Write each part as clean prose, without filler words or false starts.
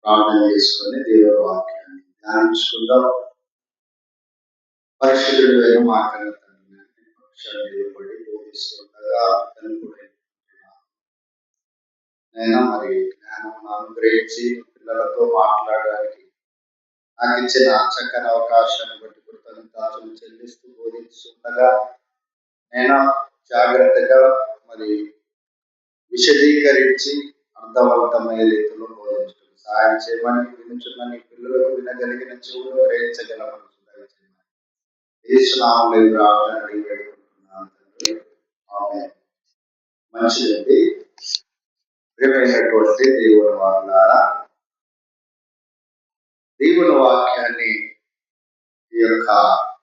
ప్రార్థన చేసుకొని దేవుని వాక్యాన్ని ధ్యానించుకుందాం. పరిశుద్ధుడైన మా కన్న తండ్రి, పక్షాన్ని బోధిస్తుండగా నేను మరి జ్ఞానం అనుగ్రహించి పిల్లలతో మాట్లాడడానికి నాకు ఇచ్చిన చక్కని అవకాశాన్ని బట్టి కృతజ్ఞతలు చెల్లిస్తూ బోధిస్తుండగా నేను జాగ్రత్తగా మరి విశదీకరించి అర్థవంతమైన రీతిలో బోధించడం సహాయం చేయమని, వినుచున్న నీ పిల్లలకు వినగలిగిన చెవులు గ్రహించగలమని యేసునామములో ప్రార్థన అడిగి వేడుకుంటున్నాను తండ్రి. ఆమేన్. మంచిదండి. ప్రియమైనటువంటి దేవుని వాక్యాలా, దేవుని వాక్యాన్ని ఈ యొక్క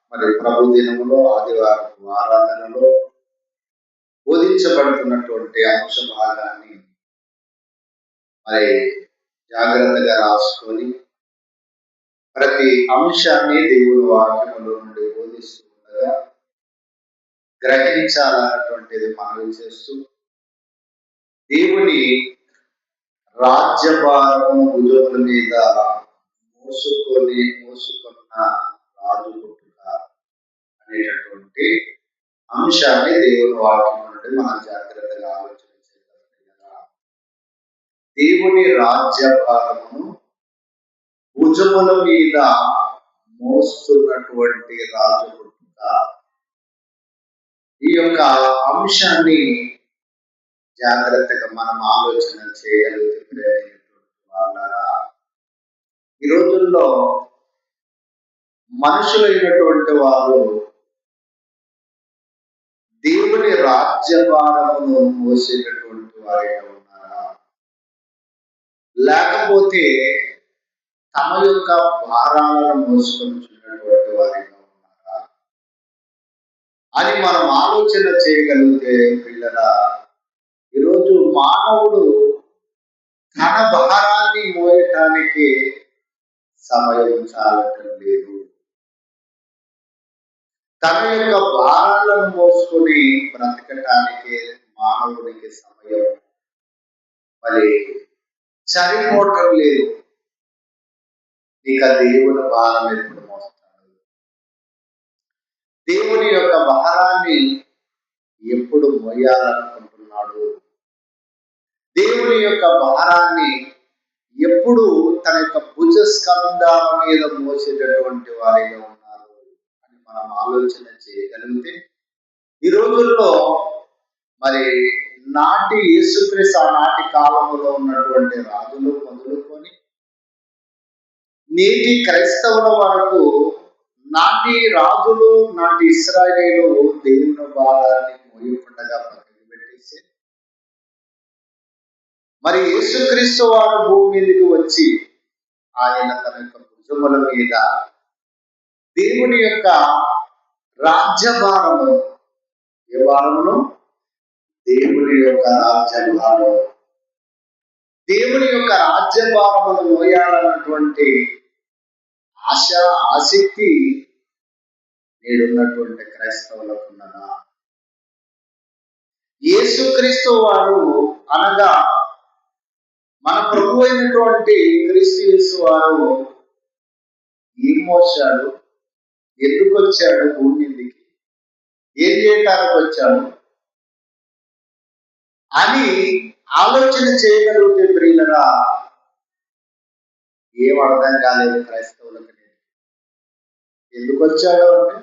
మరి ప్రభు దినములో ఆదివారం ఆరాధనలో బోధించబడుతున్నటువంటి అంశ భాగాన్ని మరి జాగ్రత్తగా రాసుకొని ప్రతి అంశాన్ని దేవుని వాక్యములో నుండి బోధిస్తూ ఉండగా గ్రహించాలన్నటువంటిది మనవి చేస్తూ, దేవుని రాజ్యభారము భుజముల మీద మోసుకున్న రాజు పుట్టుక అనేటటువంటి అంశాన్ని దేవుని వాక్యం నుండి మనం జాగ్రత్తగా ఆలోచన చేయాలి. దేవుని రాజ్యభారమును భుజముల మీద మోస్తున్నటువంటి రాజు పుట్టుక, ఈ యొక్క అంశాన్ని జాగ్రత్తగా మనం ఆలోచన చేయగలిగితే వాళ్ళారా, ఈ రోజుల్లో మనుషులైనటువంటి వారు దేవుని రాజ్యభారమును మోసేటటువంటి వారిగా ఉన్నారా, లేకపోతే తమ యొక్క భారాలను మోసుకొనిచున్నటువంటి వారిగా ఉన్నారా అని మనం ఆలోచన చేయగలిగితే పిల్లరా, ఈరోజు మానవుడు తన భారాన్ని మోయటానికి సమయం చాలటం లేదు. తన యొక్క భారాలను మోసుకొని బ్రతకటానికి మానవునికి సమయం మరి సరిపోవటం లేదు. ఇక దేవుని భారం ఎప్పుడు మోస్తాడు? దేవుని యొక్క భారాన్ని ఎప్పుడు మోయాలనుకుంటున్నాడు? దేవుని యొక్క భారాన్ని ఎప్పుడు తన యొక్క భుజ స్కంధాల మీద మోసేటటువంటి వారిగా ఉన్నారు అని మనం ఆలోచన చేయగలిగితే, ఈ రోజుల్లో మరి నాటి యేసుక్రీస్తు నాటి కాలంలో ఉన్నటువంటి రాజులు మొదలుకొని నేటి క్రైస్తవుల వరకు నాటి రాజులు, నాటి ఇశ్రాయేలు దేవుని భారాన్ని మోయకుండగా పక్కన పెట్టేసి, మరి యేసుక్రీస్తు వారు భూమి మీదకి వచ్చి ఆయన తన యొక్క భుజముల మీద దేవుని యొక్క రాజ్యభారము, ఏ భారమును? దేవుని యొక్క రాజ్యభారం, దేవుని యొక్క రాజ్యభారమును మోయాలన్నటువంటి ఆశ, ఆసక్తి నేడున్నటువంటి క్రైస్తవులకు ఉన్నదా? యేసుక్రీస్తు వారు అనగా మన ప్రభు అయినటువంటి క్రీస్తు యేసు వారు ఏం మోసాడు, ఎందుకు వచ్చాడు, భూమి మీదకి ఏం చేయటానికి వచ్చాడు అని ఆలోచన చేయగలిగితే ప్రియులరా, ఏం అర్థం కాలేదు క్రైస్తవులకు. ఎందుకు వచ్చాడు అంటే,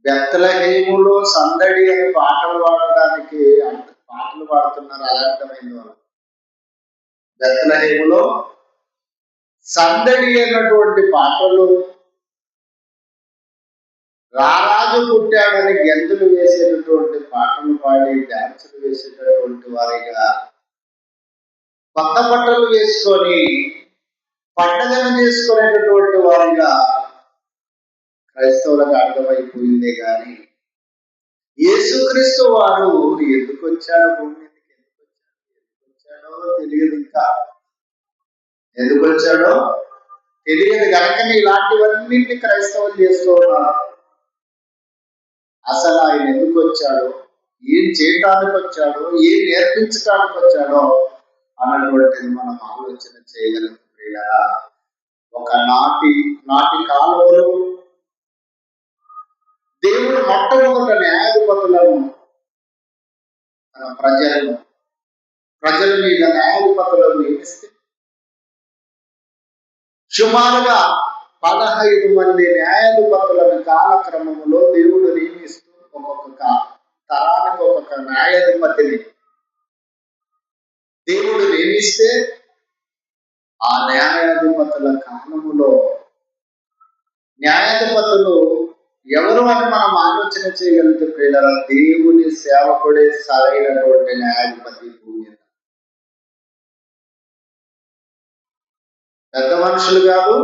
బెత్లెహేములో సందడి అని పాటలు పాడడానికి పాటలు పాడుతున్నారు. అర్థమైంది వాళ్ళు. బెత్లెహేములో సందడి అయినటువంటి పాటలు, రారాజు పుట్టాడని గెంతులు వేసేటటువంటి పాటలు పాడి డాన్సులు వేసేటటువంటి వారిగా, కొత్త బట్టలు వేసుకొని పండగను చేసుకునేటటువంటి వారిగా క్రైస్తవులకు అర్థమైపోయిందే కానీ, యేసుక్రీస్తు వారు ఎందుకు వచ్చాడో భూమి మీదకి, ఎందుకు వచ్చాడో తెలియదు. ఇంకా ఎందుకు వచ్చాడో తెలియదు కనుకనే ఇలాంటివన్నింటినీ క్రైస్తవులు చేస్తూ ఉన్నారు. అసలు ఆయన ఎందుకు వచ్చాడో, ఏం చేయటానికి వచ్చాడో, ఏం నేర్పించడానికి వచ్చాడో అన్న అన్నటువంటిది మనం ఆలోచన చేయగలం ప్రియులారా. ఒక నాటి కాలంలో దేవుడు మొట్టమొదట న్యాయాధిపతులను తన ప్రజల మీద న్యాయాధిపతులను నియమిస్తే సుమారుగా 15 మంది న్యాయాధిపతులను కాలక్రమంలో దేవుడు నియమిస్తూ ఒక్కొక్క తరానికి ఒక్కొక్క న్యాయాధిపతిని దేవుడు నియమిస్తే ఆ న్యాయాధిపతుల కాలములో న్యాయాధిపతులు ఎవరు అని మనం ఆలోచన చేయగలిగితే ప్రియులారా, దేవుని సేవకుడే సరైనటువంటి న్యాయాధిపతి భూమి మీద. పెద్ద మనుషులు కాదు,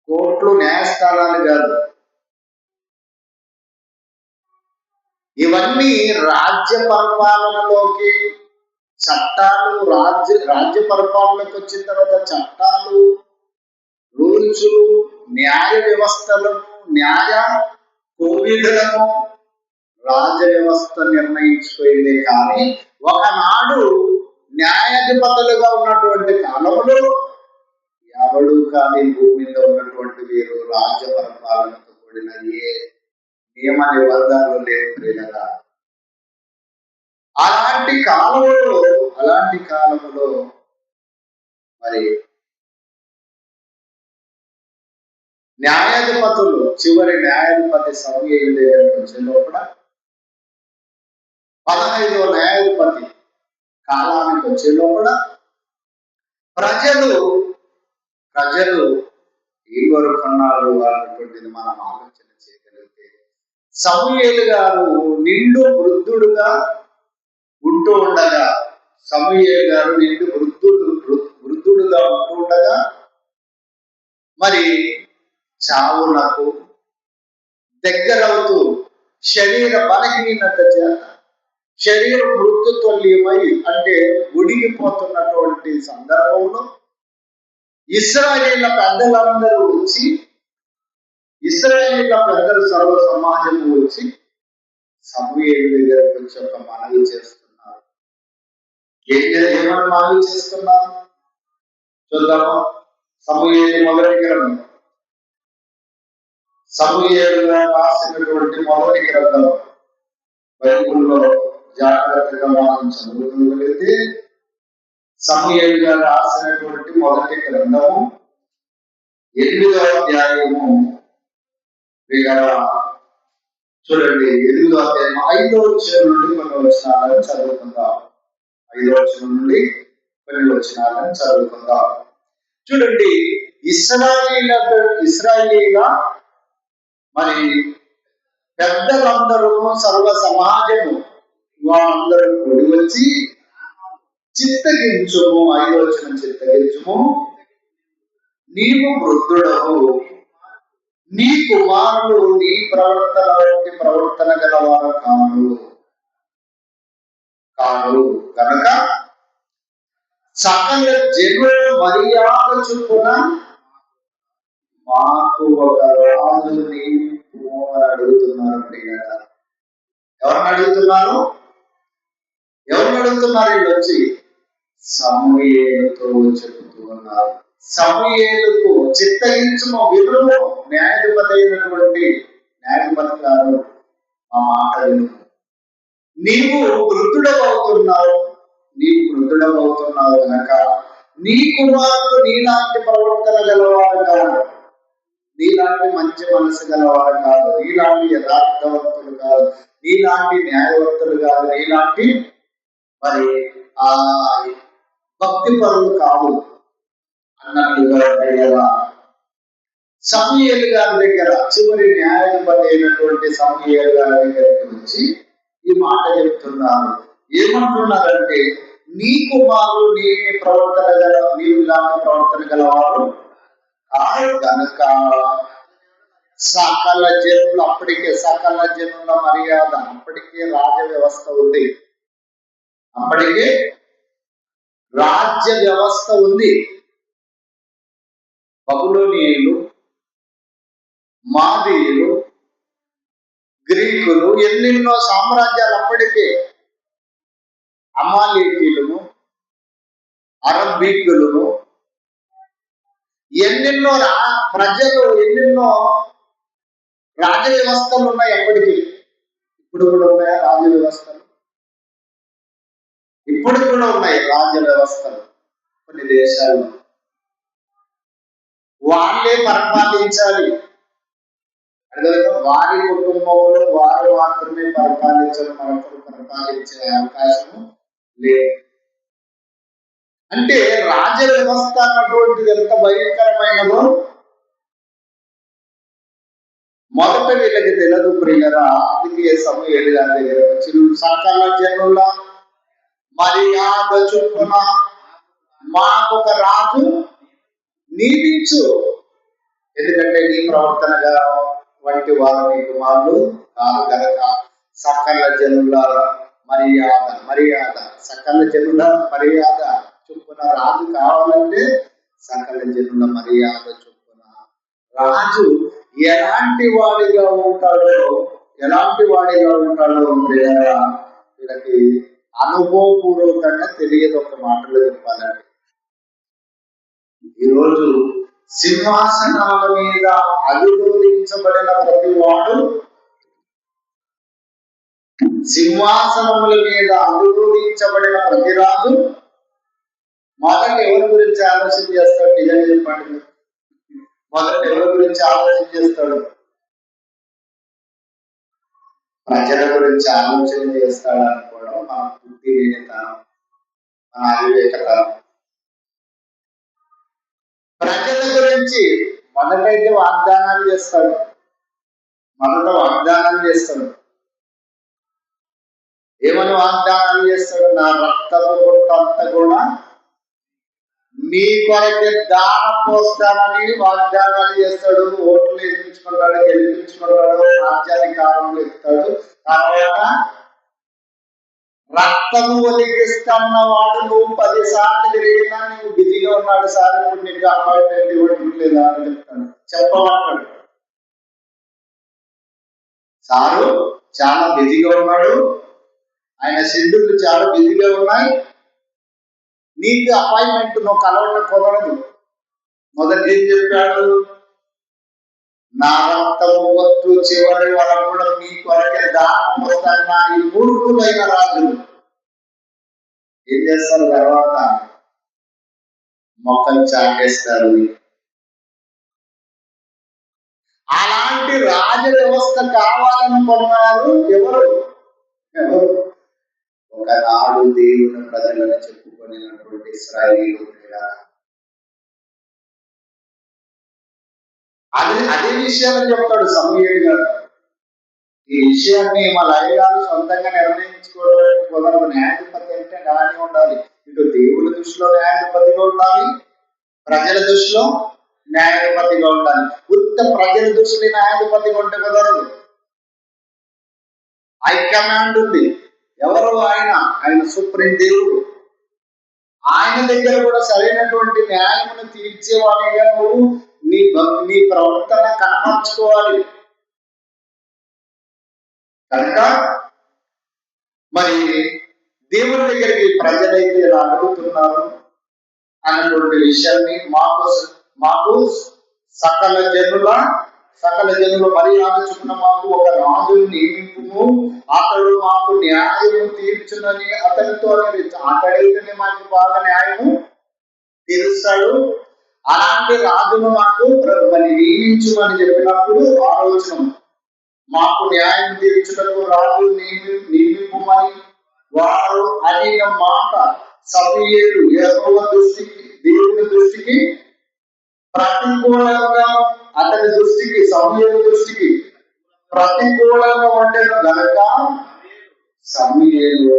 కోర్టులు న్యాయస్థానాలు కాదు, ఇవన్నీ రాజ్య పరిపాలనలోకి చట్టాలు రాజ్య పరిపాలనకు వచ్చిన తర్వాత చట్టాలు, రూల్స్, న్యాయ వ్యవస్థలను, న్యాయ కోవిధులను రాజ వ్యవస్థ నిర్ణయించుకోయిందే. కానీ ఒకనాడు న్యాయాధిపతులుగా ఉన్నటువంటి కాలంలో ఎవడు కానీ భూమి మీద ఉన్నటువంటి వీరు రాజ్య పరిపాలనతో కూడిన ఏ నియమ నిబంధనలు లేవు కదా. అలాంటి కాలంలో మరి న్యాయాధిపతులు చివరి న్యాయాధిపతి సమూయేలు దగ్గరకు వచ్చే లోపల 15వ న్యాయాధిపతి కాలానికి వచ్చే లోపల ప్రజలు ఈ వరకున్నారు అన్నటువంటిది మనం ఆలోచన చేయగలిగితే, సమూయేలు గారు నిండు వృద్ధుడుగా ఉంటూ ఉండగా మరి చావునకు దగ్గరవుతూ శరీర బలహీనత చేత శరీర మృత్యుత్వల్యమై అంటే ఉడిగిపోతున్నటువంటి సందర్భంలో ఇశ్రాయేళ్ల పెద్దలందరూ వచ్చి, ఇశ్రాయేళ్ల పెద్దలు సర్వ సమాజం వచ్చి సమూయేలు దగ్గరకు వచ్చి ఒక మనవి చేస్తున్నారు. ఏమని మనవి చేస్తున్నారు చూద్దామా. సమూయేలు మొదటి గ్రంథం, సమూయేలుగా రాసినటువంటి మొదటి గ్రంథం బైబిల్లో జాగ్రత్తగా మనం చదువుకోగలిగితే, సమూయేలుగా రాసినటువంటి మొదటి గ్రంథము 8వ అధ్యాయము చూడండి. 8వ అధ్యాయం 5వ వచనం నుండి కొన్ని వచనాలను చదువుకుందాం. 5వ వచనం నుండి కొన్ని వచనాలను చదువుకుందాం. చూడండి, ఇశ్రాయేలీల మరి పెద్దలందరూ సర్వ సమాజము వాళ్ళందరూ కూడి వచ్చి చిత్తగించుము. 5వ వచనం, చిత్తగించుము, నీవు వృద్ధుడవు, నీ కుమారులు నీ ప్రవర్తన వంటి ప్రవర్తన గలవారు కాదు కనుక సకల జనుల మర్యాద చొప్పున మాకు ఒక రాజు నీవు అని అడుగుతున్నారు. ఎవరిని అడుగుతున్నారు వీళ్ళు వచ్చి? సమూయేలుతో చెబుతూ ఉన్నారు. సమూయేలుకు చిత్తగించుము, వినుము, న్యాయాధిపతి అయినటువంటి న్యాయాధిపతి గారు ఆ మాట విను. నీవు వృద్ధుడవుతున్నావు కనుక నీ కుమారుడు నీలాంటి ప్రవర్తన గలవారు కాదు, నీలాంటి మంచి మనసు గలవారు కాదు, నీలాంటి యథార్థవంతులు కాదు, నీలాంటి న్యాయవంతులు కాదు, నీలాంటి మరి భక్తి పరులు కాదు అన్నట్లుగా సమూయేలు గారి దగ్గర, చివరి న్యాయాధిపతి అయినటువంటి సమూయేలు గారి దగ్గరికి వచ్చి ఈ మాట చెప్తున్నారు. ఏమంటున్నారంటే, నీ కుమారుడు నీవు ఇలాంటి ప్రవర్తన గలవారు కాదు కనుక సకల జనుల మర్యాద, అప్పటికే రాజ్య వ్యవస్థ ఉంది. బబులోనియులు, మాదీయులు, గ్రీకులు, ఎన్నెన్నో సామ్రాజ్యాలు అప్పటికే అమాలేకీయులను, అరబ్బీకులను, ఎన్నెన్నో ప్రజలు ఎన్నెన్నో రాజ వ్యవస్థలు ఉన్నాయి ఎప్పటికీ. ఇప్పుడు కూడా ఉన్నాయా రాజ వ్యవస్థలు? ఇప్పుడు కూడా ఉన్నాయి రాజ వ్యవస్థలు కొన్ని దేశాల్లో. వాళ్ళే పరిపాలించాలి, వారి కుటుంబంలో వారు మాత్రమే పరిపాలించడం, మనకు పరిపాలించే అవకాశం లేదు. అంటే రాజ వ్యవస్థ అన్నటువంటిది ఎంత భయంకరమైనదో మొదట వీళ్ళకి తెలియదు ప్రియులరా. అందుకే సమూయేలు గారి దగ్గర వచ్చి సకల జనుల మర్యాద చొప్పున మాకొక రాజు నియమించు, ఎందుకంటే నీ ప్రవర్తనగా వంటి వారు నీ కుమారులు కాదు గనక. సకల జనుల మర్యాద సకల జనుల మర్యాద చొప్పున రాజు కావాలంటే సకల జనుల మర్యాద చొప్పున రాజు ఎలాంటి వాడిగా ఉంటాడో వీళ్ళకి అనుభవపూర్వకంగా తెలియదు. ఒక మాటలో చెప్పాలంటే ఈరోజు సింహాసనాల మీద అధిరోధించబడిన ప్రతి వాడు, సింహాసనముల మీద అధిరోధించబడిన ప్రతి రాజు మొదట ఎవరి గురించి ఆలోచన చేస్తాడు? నిజంగా చెప్పండి, మొదట ఎవరి గురించి ఆలోచన చేస్తాడు? ప్రజల గురించి ఆలోచన చేస్తాడు అనుకోవడం మన బుద్ధి లేనితనం, మన అవివేకతనం. ప్రజల గురించి మొదటైతే వాగ్దానాలు చేస్తాడు. ఏమని వాగ్దానాలు చేస్తాడు? నా రక్తపు బొట్టు అంతా కూడా మీ కొరకే దాన పోస్తానని వాగ్దానాలు చేస్తాడు. ఓట్లు గెలిపించుకుంటాడు, రాజ్యాధికారంలో ఎక్కుతాడు. తర్వాత రక్తము ఒలిగిస్తున్న వాడు నువ్వు 10 సార్లు తిరిగినా నువ్వు బిజీగా ఉన్నాడు సార్, ఇప్పుడు నీకు అపాయింట్మెంట్ ఇవ్వడం లేదా అని చెప్తాడు. చెప్పమంటాడు, సారు చాలా బిజీగా ఉన్నాడు, ఆయన షెడ్యూల్ చాలా బిజీగా ఉన్నాయి, నీకు అపాయింట్మెంట్ నువ్వు కలవడం కుదరదు. మొదటి ఏం చెప్పాడు? నా రక్తము వత్తు చివరి వరకు కూడా మీ కొరకే దానం పోతాన్న ఈ మూర్ఖులైన రాజులు ఏం చేస్తారు? తర్వాత మొక్కలు చాటేస్తారు. అలాంటి రాజ వ్యవస్థ కావాలనుకున్నారు ఎవరు? ఒకనాడు దేవుని ప్రజలను చెప్పుకునేటువంటి ఇశ్రాయేలు. అదే విషయాన్ని చెప్తాడు సమూయేలు గారు. ఈ విషయాన్ని మా లయ గారు సొంతంగా నిర్ణయించుకోవడానికి కుదరదు. న్యాయాధిపతి అంటే న్యాయం ఉండాలి. ఇటు దేవుని దృష్టిలో న్యాయాధిపతిగా ఉండాలి, ప్రజల దృష్టిలో న్యాయాధిపతిగా ఉండాలి. ప్రజల దృష్టిలో న్యాయాధిపతిగా ఉంటే కుదరదు. హైకమాండ్ ఉంది. ఎవరు? ఆయన సుప్రీం దేవుడు. ఆయన దగ్గర కూడా సరైనటువంటి న్యాయమును తీర్చేవాడిగా నువ్వు నీ ప్రవర్తన కనపరుచుకోవాలి. కనుక మరి దేవుని దగ్గరికి ప్రజలైతే ఎలా అడుగుతున్నారు అన్నటువంటి విషయాన్ని మాకు సకల జనుల మర్యాద చొప్పున మాకు ఒక రాజుని నియమింపుము, అతడు మాకు న్యాయము తీర్చునని అతనితో అతడైతేనే మాకు బాగా న్యాయము తీరుస్తాడు. అలాంటి రాజును మాకు మరి నియమించుమని చెప్పినప్పుడు ఆలోచన, మాకు న్యాయం తీర్చుటకు రాజు నియమింపుమని వారు అడిగిన మాట సమూయేలు యెహోవా దృష్టికి, దేవుని దృష్టికి ప్రతికూలంగా, అతని దృష్టికి, సమూయేలు దృష్టికి ప్రతికూలంగా ఉండేది గనక సమూయేలు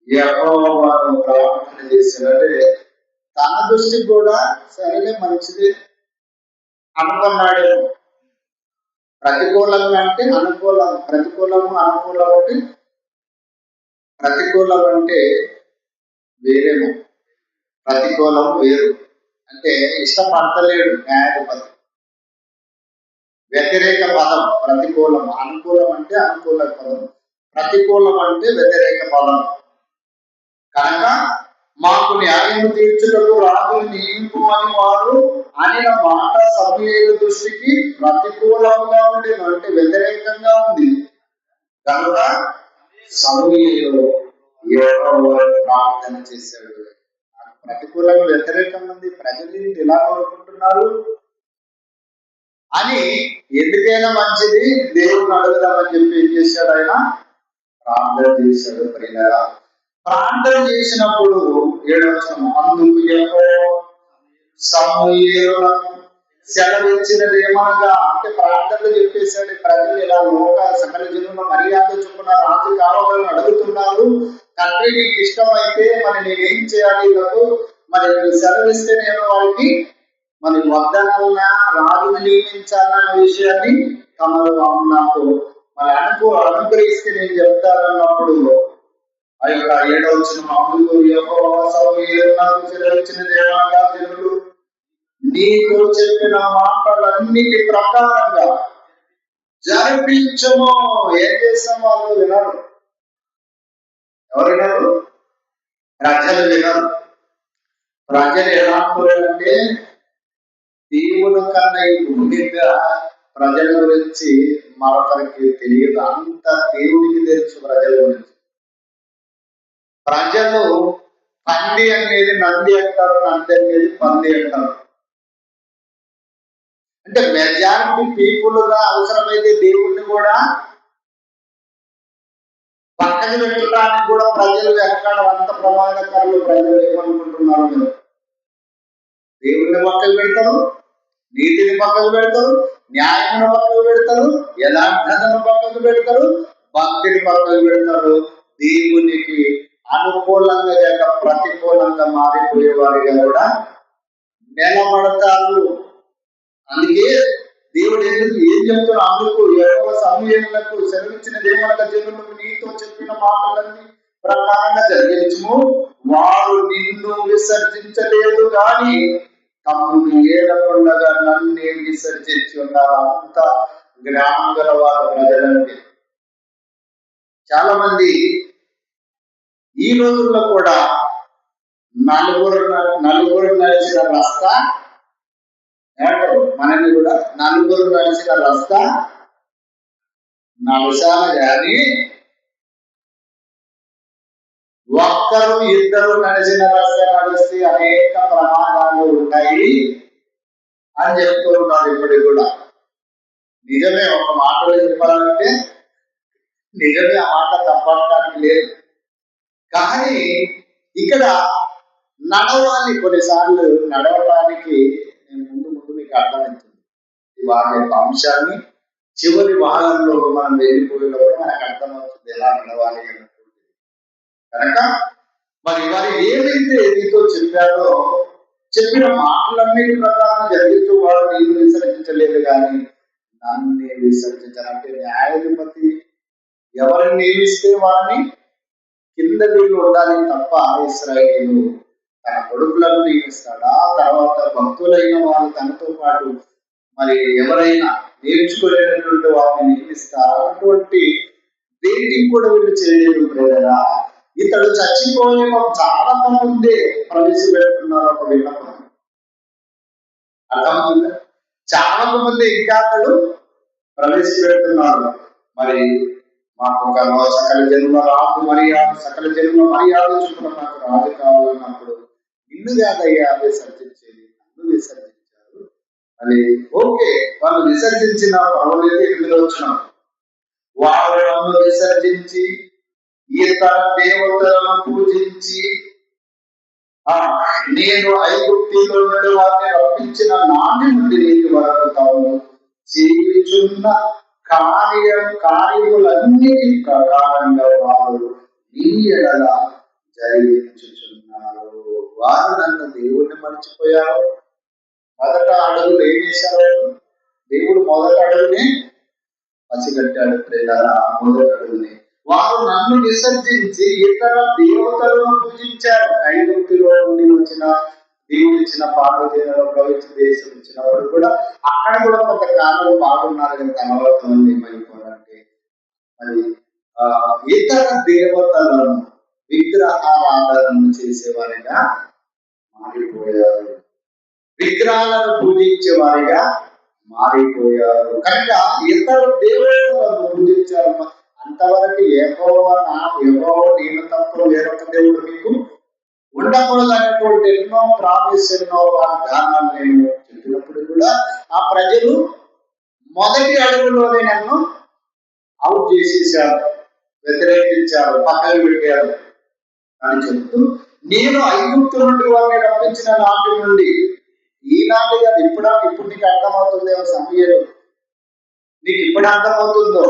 యెహోవాను ప్రార్థన చేసినట్టే తన దృష్టికి కూడా సరేలే మంచిది అనుకున్నాడేమో. ప్రతికూలంగా అంటే ప్రతికూలం అంటే వేరేమో, ప్రతికూలం వేరు. అంటే ఇష్టపడతలేడు న్యాయాధిపతి. వ్యతిరేక పదం ప్రతికూలం. అనుకూలం అంటే అనుకూల పదం, ప్రతికూలం అంటే వ్యతిరేక పదం. కనుక మాకు న్యాయం తీర్చుటకు రాజుని నియమింపమని వారు అనిన మాట సమూయేలు దృష్టికి ప్రతికూలంగా ఉంది, అంటే వ్యతిరేకంగా ఉంది. కనుక సమూయేలు యెహోవాను ప్రార్థన చేశాడు. ప్రతికూలంగా వ్యతిరేకంగా ఉంది, ప్రజలు ఎలా కోరుకుంటున్నారు అని, ఎందుకైనా మంచిది దేవుడిని అడుగుదామని చెప్పి ఏం చేశాడు, ఆయన ప్రార్థన చేశాడు. ప్రియులారా, ప్రార్థన చేసినప్పుడు 7వ వచనం, అందుకు యెహోవా సమూయేలునకు సెలవిచ్చినది ఏమనగా, అంటే ప్రార్థనలు చెప్పేశాడు, ప్రజలు ఇలా లోక సకల జనుల మర్యాద చొప్పున రాజు కావాలని అడుగుతున్నారు, తండ్రి నీకు ఇష్టమైతే మరి నేనేం చేయాలి, నాకు మరి సెలవిస్తే నేను వారికి మరి వద్దనన్నా రాజుని నియమించాలన్న విషయాన్ని తమరు నాకు మరి అనుగ్రహిస్తే నేను చెప్తానన్నప్పుడు ఆ యొక్క 7వ వచనం, అందుకు యెహోవా సమూయేలునకు సెలవిచ్చినది ఏమనగా, జనులు నీతో చెప్పిన మాటలన్నిటి ప్రకారంగా జరిపించము. ఏం చేస్తాం, వాళ్ళు వినరు. ఎవరు వినరు? ప్రజలు వినరు. ప్రజలు ఎలా అంటే దేవుని కన్నా ఈ భూమి మీద ప్రజల గురించి మరొకరికి తెలియదు, అంత దేవునికి తెలుసు ప్రజల గురించి. ప్రజలు పంది అనేది నంది అంటారు, నంది అనేది పంది అంటారు. అంటే మెజారిటీ పీపుల్ గా అవసరమైతే దేవుణ్ణి కూడా పక్కన పెట్టడానికి కూడా ప్రజలు ఎక్కడ అంత ప్రమాదకరులు. ప్రజలు ఏమనుకుంటున్నారు, దేవుణ్ణి పక్కకు పెడతారు, నీతిని పక్కకు పెడతారు, న్యాయమును పక్కకు పెడతారు, యథార్థతను పక్కకు పెడతారు, భక్తిని పక్కకు పెడతారు. దేవునికి అనుకూలంగా లేక ప్రతికూలంగా మారిపోయే వారిగా కూడా నిలబడతారు. అందుకే దేవుడు ఎందుకు ఏం చెప్తాడు, అందుకు యెహోవా సమూయేలునకు సెలవిచ్చినది ఏమనగా, జనులు నీతో చెప్పిన మాటలన్నీ ప్రకారంగా జరిగించుము. వారు నిన్ను విసర్జించలేదు కానీ తమ్ముడు ఏడకుండగా నన్నే విసర్జించి ఉన్నారు. అంత జ్ఞానం గల వారు ప్రజలంటే. చాలా మంది ఈ రోజుల్లో కూడా నలుగురు నడిచిన రస్తా మనల్ని కూడా నలుగురు నడిచిన రస్తా నడచాలి కానీ ఒక్కరు ఇద్దరు నడిచిన రస్తా నడిస్తే అనేక ప్రమాదాలు ఉంటాయి అని చెప్తూ ఉంటారు ఇప్పటికి కూడా. నిజమే, ఒక మాటలో చెప్పాలంటే నిజమే, ఆ మాట తప్పడానికి లేదు. కానీ ఇక్కడ నడవాలి, కొన్నిసార్లు నడవటానికి ముందు మీకు అర్థమవుతుంది. వాటి యొక్క అంశాన్ని చివరి భాగంలో మనం వెళ్ళిపోయినప్పుడు మనకు అర్థమవుతుంది ఎలా నడవాలి అన్నటువంటిది. కనుక మరి వారు ఏదైతే నీతో చెప్పారో చెప్పిన మాటలన్నిటి ప్రకారం జరిగించు, వాడు నేను విసర్జించలేదు కానీ నన్ను విసర్జించాలంటే న్యాయాధిపతి ఎవరిని నియమిస్తే వారిని కింద వీళ్ళు ఉండాలి తప్ప ఇశ్రాయేలు తన కొడుకులను నియమిస్తాడా, తర్వాత భక్తులైన వారు తనతో పాటు మరి ఎవరైనా నేర్చుకునేటటువంటి వారిని నియమిస్తారా, అటువంటి వెయిటింగ్ కూడా వీళ్ళు చేయలేదు. బ్రదరా, ఇతడు చచ్చిపోయే చాలా ముందే ప్రవేశపెడుతున్నారు ఒక విన్నపం. అర్థమవుతుందా? చాలా మంది ఇంకా అతడు ప్రవేశపెడుతున్నారు. మరి మాకు ఒక సకల జనుల రాజు మర్యాద, సకల జనుల మర్యాద చొప్పున నాకు రాజు కావాలన్నప్పుడు నిన్ను కాదయ్యా విసర్జించేది, నన్ను విసర్జించారు. అది ఓకే, వాళ్ళు విసర్జించిన పర్వాలేదు, ఇందులో వచ్చినాం. వారు నన్ను విసర్జించి ఇతర దేవతలను పూజించి నేను ఐగుప్తులో నుండి వారిని రప్పించిన నాటి నుండి నీటి వరకు తాము చేయుచున్న కార్యములన్నిటి ప్రకారంగా వారు నీ ఎడల జరిగించుచున్నారు. వారు నన్ను దేవుడిని మర్చిపోయారు. మొదట అడుగులు ఏం చేశారు? దేవుడు మొదటి అడుగుని పసిగట్టాడు. ప్రేరరా, మొదటి అడుగుని వారు నన్ను విసర్జించి ఇతర దేవతలను పూజించారు. ఐగుప్తులో నుండి వచ్చిన దేవుడు ఇచ్చిన పార్వతీలో ప్రవేశ దేశం ఇచ్చినప్పుడు కూడా అక్కడ కూడా కొంతకాలం బాగున్నారు కదా, అనవసరం ఏమైపోవాలంటే మరి ఇతర దేవతలను విగ్రహారాధన చేసేవారిగా మారిపోయారు, విగ్రహాలను పూజించే వారిగా మారిపోయారు. కనుక ఇతర దేవులను పూజించారు. అంతవరకు యెహోవా నేను తప్ప వేరొక దేవుడు మీకు ఉండకూడదు అనేటువంటి ఎన్నో ప్రామిస్, ఎన్నో వాగ్దానాలు నేను చెప్పినప్పుడు కూడా ఆ ప్రజలు మొదటి అడుగులోనే నన్ను అవుట్ చేసేసారు, వ్యతిరేకించారు, పక్కన పెట్టారు అని చెప్తూ, నేను ఐగుప్తు నుండి వారిని రప్పించిన నాటి నుండి ఈనాటి అది ఇప్పుడు నీకు అర్థమవుతుందేమో సమయంలో, నీకు ఇప్పుడు అర్థమవుతుందో,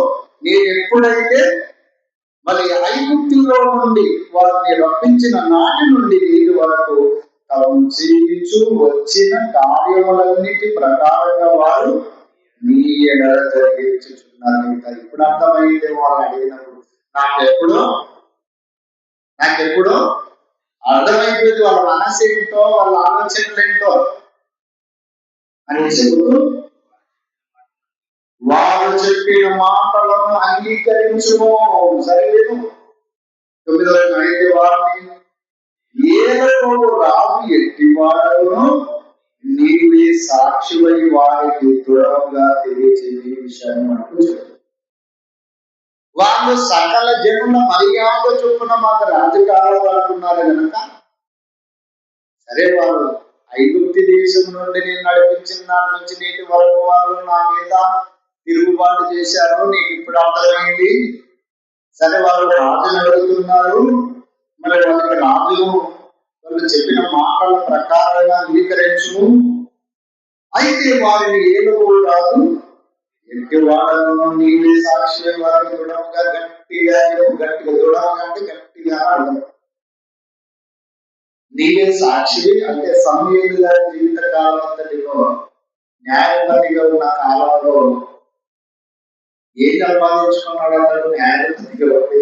నేను ఎప్పుడైతే మరి ఐగుప్తులో నుండి వారిని రప్పించిన నాటి నుండి నేటి వరకు తాము జీవించు వచ్చిన కార్యములన్నిటి ప్రకారంగా వారు నీ ఎడల జరిగించుచున్నారు. ఇప్పుడు అర్థమైందే వాళ్ళు అడిగినప్పుడు నాకెప్పుడు అర్థమైపోయింది వాళ్ళ మనసు ఏంటో, వాళ్ళ ఆలోచనలు ఏంటో అని చెబుతూ, వారు చెప్పిన మాటలను అంగీకరించుము. సరిలేదు 9వ అయితే వారిని ఏదో రాదు ఎట్టివాడను నీవే సాక్షివై వారికి దృఢంగా తెలియజేసే విషయాన్ని మనకు చెప్తారు. వాళ్ళు సకల జనుల మర్యాద చొప్పున మాకు రాజకారాలు అంటున్నారు కనుక, సరే వాళ్ళు ఐగుప్తు దేశం నుండి నేను నడిపించిన నాటి నుంచి నేటి వరకు వాళ్ళు నా మీద తిరుగుబాటు చేశారు, నీకు ఇప్పుడు అర్థమైంది. సరే వాళ్ళు రాజును అడుగుతున్నారు, మరి వాళ్ళకి రాజును వాళ్ళు చెప్పిన మాటల ప్రకారంగా అంగీకరించు. అయితే వారిని ఏలుగు రాదు ఎట్టి వాడను నీవే సాక్షి వారిని దృఢంగా గట్టిగా దృఢంగా అంటే గట్టిగా అర్థం. నీవే సాక్షి అంటే సమూయేలు గారి జీవిత కాలం అంతటిలో న్యాయపతిగా ఉన్న కాలంలో ఏం సంపాదించుకున్నాడు అతడు? న్యాయపతిగా ఉండి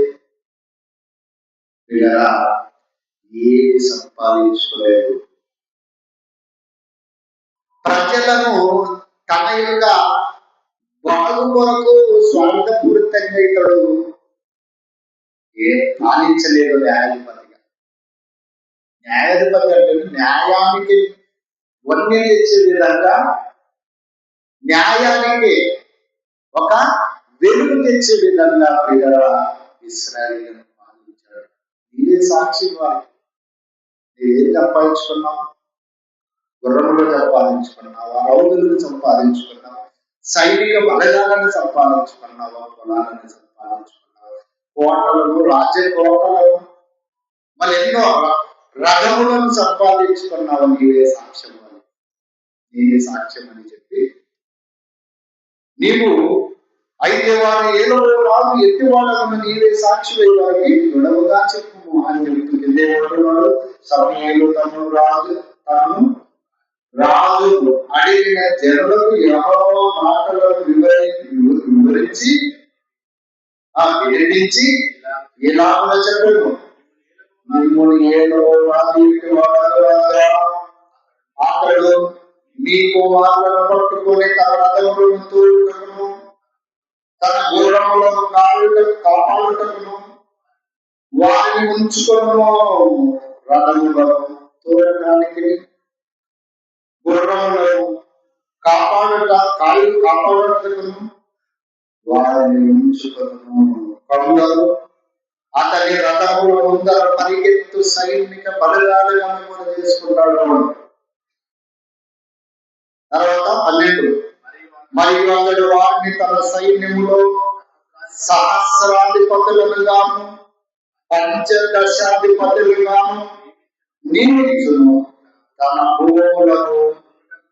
ఏది సంపాదించుకోలేదు. ప్రజలను తన యొక్క బాగు కొరకు స్వార్థపూరితంగా ఇతడు ఏం పాలించలేదు. న్యాయాధిపతిగా, న్యాయాధిపతి అంటే న్యాయానికి వన్య తెచ్చే విధంగా, న్యాయానికి ఒక వెలుగు తెచ్చే విధంగా ఇశ్రాయేలును పాలించాడు. ఇదే సాక్షి వారి. ఏం సంపాదించుకున్నావు? గుర్రములు సంపాదించుకున్నావా? రౌతులను సంపాదించుకున్నావా? సైనిక బలగాలను సంపాదించుకున్నావా? పొలాలను సంపాదించుకున్నావా? కోటలను, రాజ్యకోటలను, మరి ఎన్నో రథములను సంపాదించుకున్నావా? నీవే సాక్ష్యం అని, నీవే సాక్ష్యం అని చెప్పి, నీవు అయితే వారు ఏదో రాదు ఎత్తివాడని నీవే సాక్షి వారికి గొడవగా చెప్పు అని చెప్తుంది. దేవుడు సమయంలో తను రాజు అడిగిన జనులకు యెహోవా మాటలను వివరించి వినిపించి ఇలాగ చెప్పను, మిమ్మల్ని ఏదో రాజు ఎత్తివాడగా అతడు మీ కుమారులను పట్టుకొని తన రథములను తోలుటకును తన గుర్రములను కాపాడుటకును వారిని ఉంచుకొను. రథములను తోలడానికి, గుర్రములను కాపాడుటకును వారిని ఉంచుకొను. కొందరు అతని రథముల ముందర పరిగెత్తు సైనిక బలగాలుగా కూడా చేసుకుంటాడు. తర్వాత 12, మరియు అతడు వారిని తన సైన్యములో సహస్రాధిపతులను గాను పంచదశాధిపతులుగాను నియమించును. తన భూములను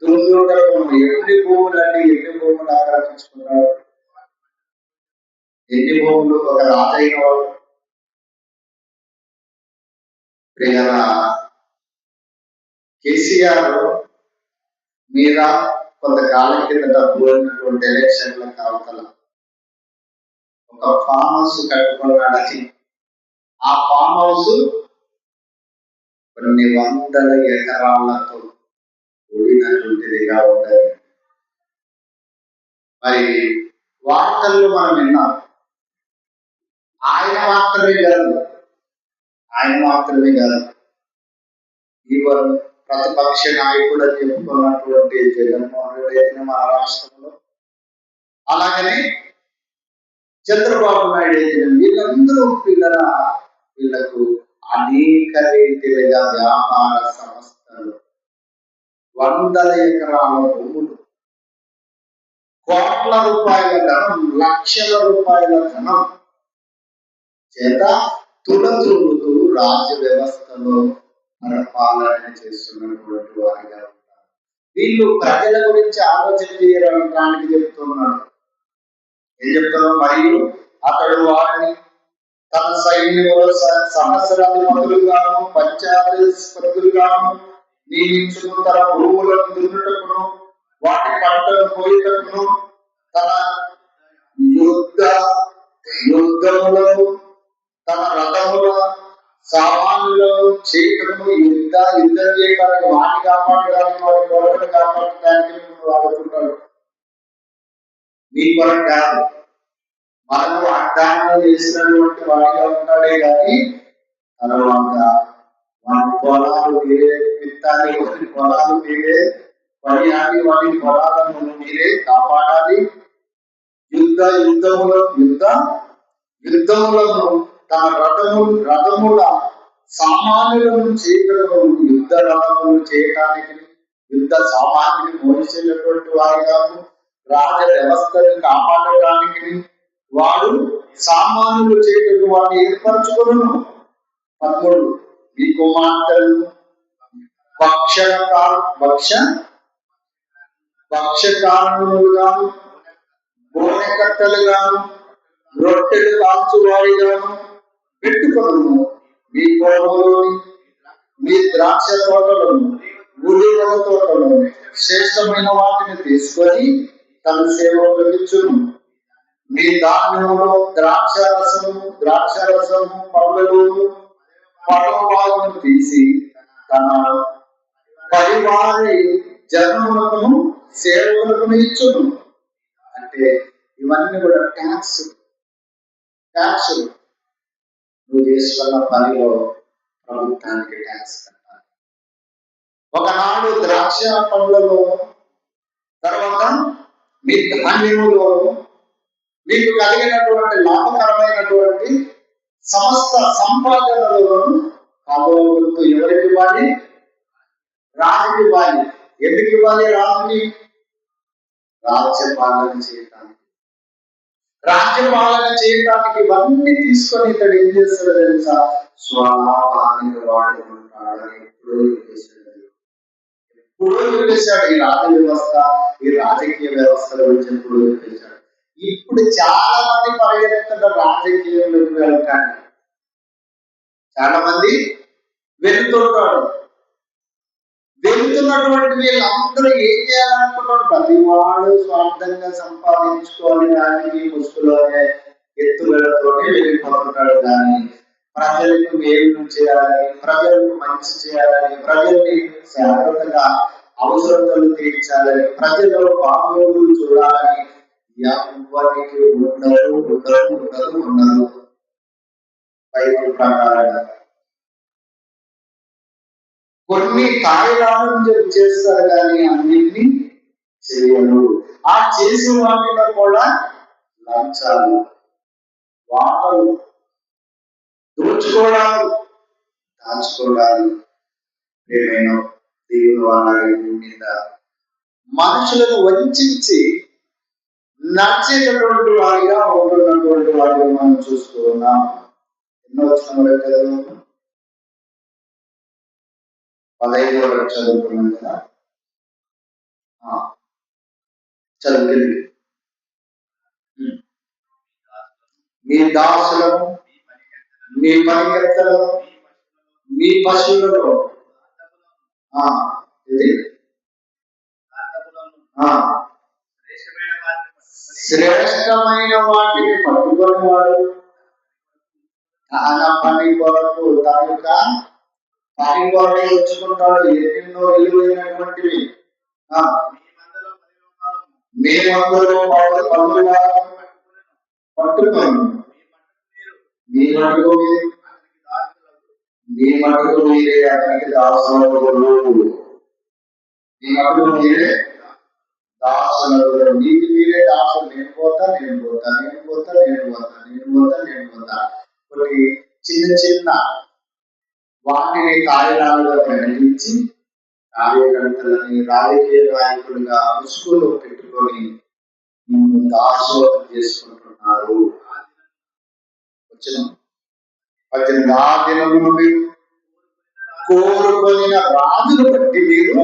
దుర్దుటకు ఎన్ని భూములు ఆక్రమించుకున్నాడు? ఎన్ని భూములు? ఒక రాజైన వాడు కేసీఆర్ మీద కొంతకాలం కిందట పోయినటువంటి ఎలక్షన్ల కావతల ఒక ఫామ్ హౌస్ కట్టుకున్నాడని, ఆ ఫామ్ హౌస్ కొన్ని వందల ఎకరాలతో కూడినటువంటిదిగా ఉంటుంది. మరి వార్తల్లో మనం విన్నాం. ఆయన మాత్రమే కాదు, ఆయన మాత్రమే కాదు, ఈవెన్ ప్రతిపక్ష నాయకుడు అని చెప్పుకున్నటువంటి జగన్మోహన్ రెడ్డి అయితేనే మన రాష్ట్రంలో, అలాగనే చంద్రబాబు నాయుడు అయితేనే, వీళ్ళందరూ వీళ్ళకు అనేక రీతిలుగా వ్యాపార సంస్థలు, వందల ఎకరాల భూములు, కోట్ల రూపాయల ధనం, లక్షల రూపాయల ధనం చేత తులతూగుతూ రాజ్య వ్యవస్థలో పరిపాలన చేస్తున్నటువంటి వారిగా ఉంటారు. వీళ్ళు ప్రజల గురించి ఆలోచన చేయడానికి చెప్తున్నాడు. ఏం చెప్తున్నారు? మరియు అతడు వారిని తన సైన్యంలో సహస్రాధిపతులుగాను పంచాధిపతులుగాను నియమించుకు, తన భూములను దున్నుటకును వాటి పంటను కోయుటకును, తన యుద్ధములను తన రథముల సామాన్యులను చేయటము, యుద్ధం చేయడానికి, వాటిని కాపాడడానికి, వాటి కొరకను కాపాడడానికి వాడుకుంటాడు. మీ కొరకు కాదు, మనము వాగ్దానం చేసినటువంటి వాడిగా ఉంటాడే కానీ తర్వాత వాటి పొలాలు మీరే విత్తాలి, వాటి పొలాలు మీరే పడియాలి, వాటి పొలాలను మీరే కాపాడాలి. యుద్ధములను తన రథముల సామాన్యులను చేయగలరు, యుద్ధ రథములు చేయటానికి, యుద్ధ సామాగ్రిని మోసేటటువంటి వారిగా, రాజ వ్యవస్థని కాపాడటానికి వాడు సామాన్యులు చేయటం వారిని ఏర్పరచుకును. 13 మీ కుమార్తెలను భక్ష్యకారణులుగాను, బోనెకట్టలుగాను, రొట్టెలు కాల్చువాడిగాను పెట్టుకొను. మీ పొలములోని, మీ ద్రాక్ష తోటలను, ఉలివల తోటలను శ్రేష్టమైన వాటిని తీసుకొని తన సేవకు ఇచ్చును. మీ ధాన్యములో ద్రాక్షరసము పళ్ళలోను పడవలను తీసి తన పరివారి జనములకు సేవకులకు ఇచ్చును. అంటే ఇవన్నీ కూడా ట్యాక్స్. నువ్వు చేసుకున్న పనిలో ప్రభుత్వానికి ట్యాక్స్ కట్టాలి. ఒకనాడు ద్రాక్ష పండ్లలో, తర్వాత మీ ధాన్యములో మీకు కలిగినటువంటి లాభకరమైనటువంటి సమస్త సంపాదనలను కాబోతూ ఎవరికి ఇవ్వాలి? రాజుకి ఇవ్వాలి. ఎందుకు ఇవ్వాలి? రాజుకి రాజ్యపాలన చేయటానికి ఇవన్నీ తీసుకొని ఇతడు ఏం చేస్తాడో తెలుసా? స్వలాభానికి వాడుకుంటాడని ఎప్పుడో చెప్పేశాడు. ఈ రాజ వ్యవస్థ, ఈ రాజకీయ వ్యవస్థ గురించి ఎప్పుడు చెప్పేశాడు. ఇప్పుడు చాలా మంది పరిగెత్తుతారు రాజకీయంలోకి వెళ్ళటానికి, చాలా మంది వెళ్తున్నటువంటి వీళ్ళందరూ ఏం చేయాలనుకుంటారు? ప్రతి వాడు స్వార్థంగా సంపాదించుకోవాలి, దానికి ముసుగులోనే ఎత్తుగడతోనే వెళ్ళిపోతుంటాడు. కానీ ప్రజలకు మేలు చేయాలని, ప్రజలకు మంచి చేయాలని, ప్రజల్ని జాగ్రత్తగా అవసరతలు తీర్చాలని, ప్రజల్లో బాగోగులు చూడాలని ఎవరికి ఉండదు. బైబిల్ ప్రకారంగా కొన్ని కార్యాలను చేస్తారు కానీ అన్నింటినీ చేయరు. ఆ చేసిన వాటిలో కూడా లంచాలు, వాటలు, దోచుకోవడాలు, దాచుకోవడాలు. ఏమైనా దేవుని వాళ్ళ మీద మనుషులను వంచి నడిచేటటువంటి వారిగా ఉంటున్నటువంటి వారిగా మనం చూస్తూ ఉన్నాం. ఎన్నో వచ్చిన చదువు 15వ చదువుకున్నాం కదా, చదువుకెళ్ళి మీ దాసులను, మీ పనికర్తలను, మీ పశువులను, శ్రేష్టమైన వాటిని పట్టుకొని వాడు తన పని కొరకు, తన యొక్క పని కొరకు ఉంచుకుంటాడు. ఎన్నెన్నో విలువైనటువంటివి మేమందరూ పనులుగా పట్టుకొని మీ మటుకు మీ మటుకు మీరే అతనికి దాసులగుదురు. మీ మటుకు మీరే దాసులగుదురు. నీకు మీరే దాసులు. నేను పోతా, నేను పోతా, నేను పోతా, నేను పోతా, నేను పోతా, నేను పోతా. కొన్ని చిన్న చిన్న వాటిని కారణాలుగా ప్రకటించి కార్యకర్తలని రాజకీయ నాయకులుగా ముసుగులో పెట్టుకొని దాసోహం చేసుకుంటున్నారు. వచ్చిన ఆ దినమును మీరు కోరుకొనిన రాజును బట్టి మీరు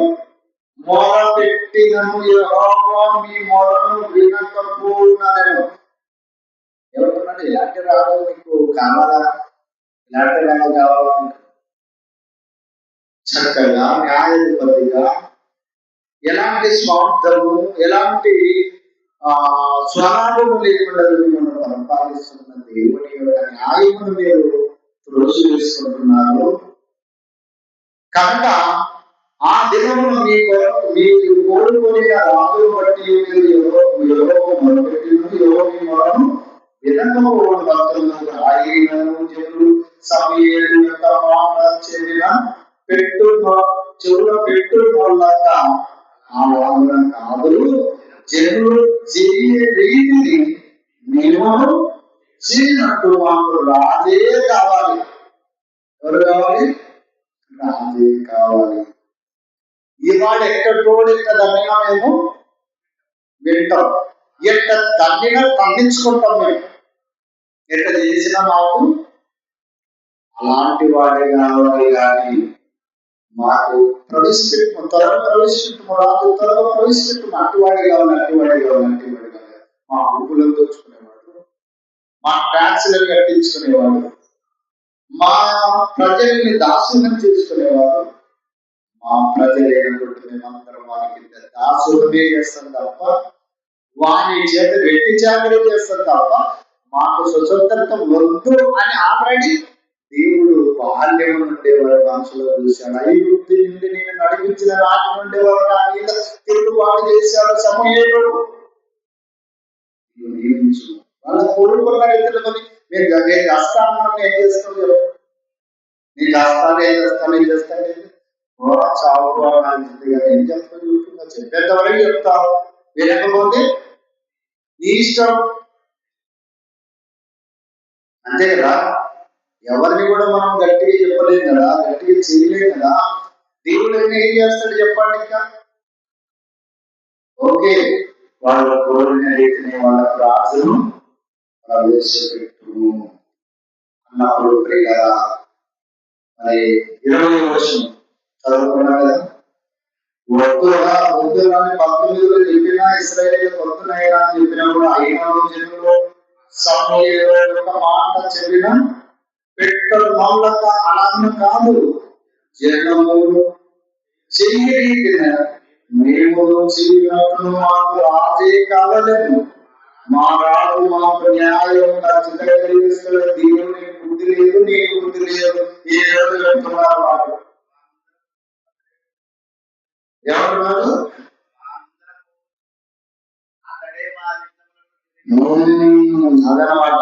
మొర పెట్టినను యెహోవా మీ మొరను వినకపోవుననెను. ఎవరున్నాడు? ఎలాంటి రాజు నీకు కావాలా? ఎలాంటి రాజు కావాలంటే చక్కగా న్యాయాధిపతిగా, ఎలాంటి స్వార్థము, ఎలాంటి స్వలాభము లేకుండా మిమ్మల్ని పరిపాలిస్తున్న దేవుని యొక్క న్యాయమును మీరు రోజు వేసుకుంటున్నారు. కనుక ఆ దినమును మీరు కోరుకొని రాజును బట్టి మీరు ఎవరో మొదలుపెట్టినది ఎవరో మీ మొదలు వినకపోవడం భక్తులను ఆయనను జనులు సమయలు యొక్క మాట చెవిన చెవులో పెట్టుకోలేక ఆ వాళ్ళ కాదు జనులు చేయే రీతిని మేము చేయనట్టు మాకు రాజే కావాలి. ఎవరు కావాలి? రాజే కావాలి. ఇవాళ ఎక్కడోడు ఎట్ట తమ్మినా మేము వింటాం, ఎట్ట తమ్మినా తమ్మించుకుంటాం. మేము ఎట్ట చేసినా మాకు అలాంటి వాడే కావాలి. కానీ మాకు ప్రవేశపెట్టు, త్వరగా ప్రవేశపెట్టు, రాదు త్వరగా ప్రవేశపెట్టు, అట్టువాడే కావాలి, అట్టువాడే కావాలి, అట్టువాడే కావాలి. మా అడుగులను దోచుకునేవాడు, మా ట్యాక్స్లను కట్టించుకునేవాడు, మా ప్రజల్ని దాసులం చేసుకునేవాడు. మా ప్రజలైనటువంటి మేమందరం వారికి దాసులమే చేస్తాం తప్ప, వాని చేత వెట్టి చాకరీ చేస్తాం తప్ప మాకు స్వతంత్రత వద్దు అని ఆల్రెడీ దేవుడు బాల్యం ఉండేవారు మనుషులు చూశాడు. ఐగుప్తు నుండి నేను నడిపించిన రాజు ఉండేవారు నా మీద తిరుగుబాటు చేశాడు సమయంలో. వాళ్ళ కోరుకున్న రైతులని నేను చేస్తాను, ఏం చేస్తాను, నేను చేస్తాను, ఏం చేస్తాను, ఏం చేస్తాను, చావుకోవాలని ఏం చెప్తాను చూపుగా చెప్పేంతవరకు చెప్తావు. వినకపోతే నీ ఇష్టం, అంతే కదా. ఎవరిని కూడా మనం గట్టిగా చెప్పలేం కదా, గట్టిగా చేయలేం కదా. దేవుడు ఏం చేస్తాడు చెప్పండి. ఇంకా ఓకే, వాళ్ళ కోరిన రీతిని వాళ్ళకు రాజును ప్రవేశపెట్టు అన్నప్పుడు ప్రియులారా, మరి 20వ వచనం చదువుకున్నా కదా. వద్దుగా 19లో చెప్పిన ఇశ్రాయేలు వద్దునయ్యా అని చెప్పినప్పుడు 5వ జనులు సమూయేలు యొక్క మాట చెప్పిన పెట్టమల్లక అలాగే కాదు, జనములు చెయ్యి మేము చేయనట్లు మాకు రాజే కావలేదు, మా రాజు మాకు న్యాయం ఖచ్చితంగా కలిగిస్తాడు. దేవుని బుద్ధి లేదు, నీకు బుద్ధి లేదు. ఈ రోజు చెప్తున్నారు వాళ్ళు. ఏమంటున్నారు? అదనమాట,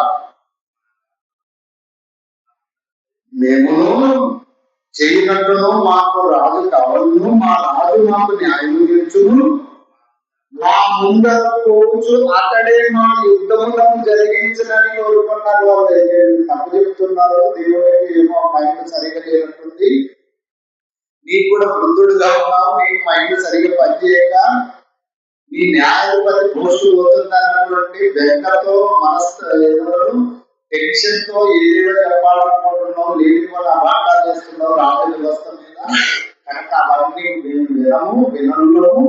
మేము చేయనట్టును మాకు రాజు కావాలను, మా రాజు మాకు న్యాయం తీర్చును, మా ముందర పోవచ్చు అతడే మా యుద్ధములను జరిగించదని కోరుకున్నారు. వాళ్ళు తప్పు చెప్తున్నారు. దేవుడికి ఏమో మైండ్ సరిగా లేనట్టుంది, నీకు కూడా వృద్ధుడుగా ఉన్నావు, నీకు మైండ్ సరిగా పనిచేయక నీ న్యాయాధిపతి పోస్టు పోతుందన్నటువంటి బెంగతో మనసు టెన్షన్ తో ఏదేదో చెప్పాలనుకుంటున్నావు, లేని వాళ్ళు అభాండాలు చేస్తున్నావు రాజ వ్యవస్థ మీద. కనుక అవన్నీ మేము వినము.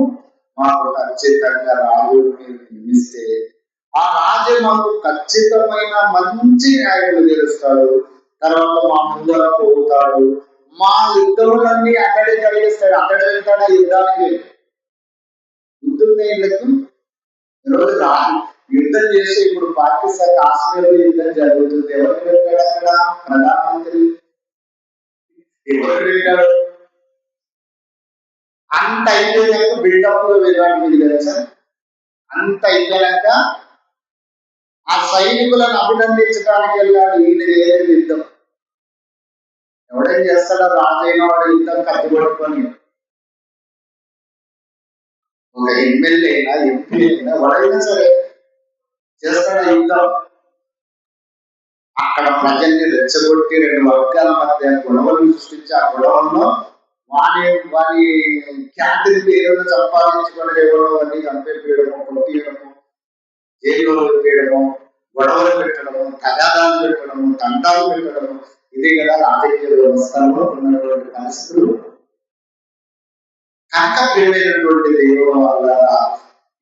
మాకు ఖచ్చితంగా రాజు మీరు నిర్మిస్తే ఆ రాజు మాకు ఖచ్చితమైన మంచి న్యాయం తెలుస్తాడు. తర్వాత మా ముందర పోతాడు, మా యుద్ధములన్నీ అక్కడే కలిగిస్తాడు. అక్కడే వెళ్తాడు ఆ యుద్ధానికి. యుద్ధకు ఈరోజు యుద్ధం చేసి ఇప్పుడు పాకిస్తాన్ కాశ్మీర్ లో యుద్ధం జరుగుతుంది. ఎవరు పెట్టాడు అక్కడ? ప్రధానమంత్రి. ఎవరు పెట్టాడు? అంత అయిపోయాక బిల్డప్ లో వెళ్ళాడు. మీకు తెలుసా? అంత అయిపోయాక ఆ సైనికులను అభినందించడానికి వెళ్ళాడు. ఈయన ఏది యుద్ధం ఎవడేం చేస్తాడో రాజైన వాడు యుద్ధం కత్తి పట్టుకొని, ఒక ఎమ్మెల్యే అయినా ఎంపీ అయినా ఎవడైనా సరే చేస్తాడు యుద్ధం. అక్కడ ప్రజల్ని రెచ్చగొట్టి రెండు వర్గాల మధ్య గొడవలు సృష్టించి ఆ గొడవల్లో వాని వాని ఖ్యాతిని పేరును సంపాదించుకొని ఎవరో అన్ని చంపేయడము, కొట్టియడము, జైల్లో వేయడము, గొడవలు పెట్టడము, తగాదాలు పెట్టడము, దండాలు పెట్టడము, ఇదే కదా రాజకీయ వ్యవస్థలో ఉన్నటువంటి పరిస్థితులు. కనుక ప్రియమైనటువంటి దేవుడు వల్ల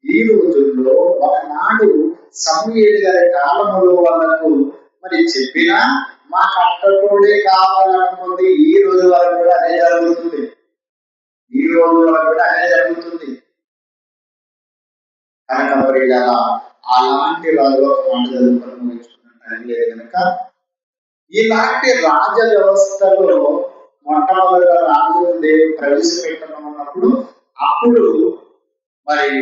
ఈ రోజుల్లో ఒకనాడు సమూయేలు గారి కాలములో వాళ్ళకు మరి చెప్పినా మాకు అట్టటోడే కావాలనుకుంది. ఈ రోజు వరకు కూడా అదే జరుగుతుంది. ఈ రోజు వరకు కూడా అదే జరుగుతుంది. కనుక మరి అలాంటి రాజులో మాట జరుగుతున్నట్టు కనుక ఇలాంటి రాజ వ్యవస్థలో మొట్టమొదటిగా రాజును దేవుడు ప్రవేశపెట్టనున్నప్పుడు అప్పుడు మరి